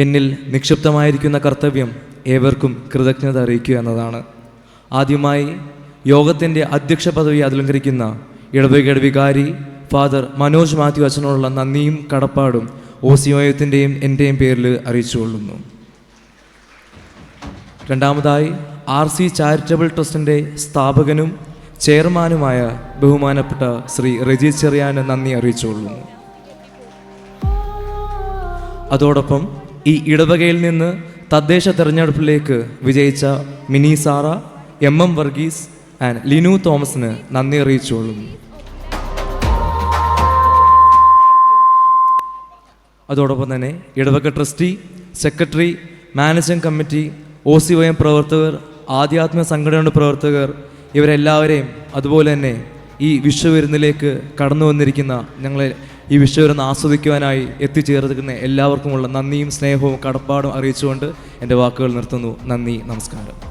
എന്നിൽ നിക്ഷിപ്തമായിരിക്കുന്ന കർത്തവ്യം ഏവർക്കും കൃതജ്ഞത അറിയിക്കുക എന്നതാണ്. ആദ്യമായി യോഗത്തിൻ്റെ അധ്യക്ഷ പദവി അലങ്കരിക്കുന്ന ഇടവകയുടെ വികാരി ഫാദർ മനോജ് മാത്യു അച്ഛനോടുള്ള നന്ദിയും കടപ്പാടും OCYMത്തിൻ്റെയും എൻ്റെയും പേരിൽ അറിയിച്ചുകൊള്ളുന്നു. രണ്ടാമതായി RC ചാരിറ്റബിൾ ട്രസ്റ്റിൻ്റെ സ്ഥാപകനും ചെയർമാനുമായ ബഹുമാനപ്പെട്ട ശ്രീ റെജി ചെറിയാന് നന്ദി അറിയിച്ചുകൊള്ളുന്നു. അതോടൊപ്പം ഈ ഇടവകയിൽ നിന്ന് തദ്ദേശ തെരഞ്ഞെടുപ്പിലേക്ക് വിജയിച്ച മിനി സാറ, MM വർഗീസ് ആൻഡ് ലിനു തോമസിന് നന്ദി അറിയിച്ചുകൊള്ളുന്നു. അതോടൊപ്പം തന്നെ ഇടവക trustee, secretary, managing committee, OCYM പ്രവർത്തകർ, ആധ്യാത്മിക സംഘടനയുടെ പ്രവർത്തകർ, ഇവരെല്ലാവരെയും അതുപോലെ തന്നെ ഈ വിശ്വവിരുന്നിലേക്ക് കടന്നു വന്നിരിക്കുന്ന ഞങ്ങളെ ഈ വിശ്വവിരുന്ന് ആസ്വദിക്കുവാനായി എത്തിച്ചേർന്നിരിക്കുന്ന എല്ലാവർക്കുമുള്ള നന്ദിയും സ്നേഹവും കടപ്പാടും അറിയിച്ചുകൊണ്ട് എൻ്റെ വാക്കുകൾ നിർത്തുന്നു. നന്ദി, നമസ്കാരം.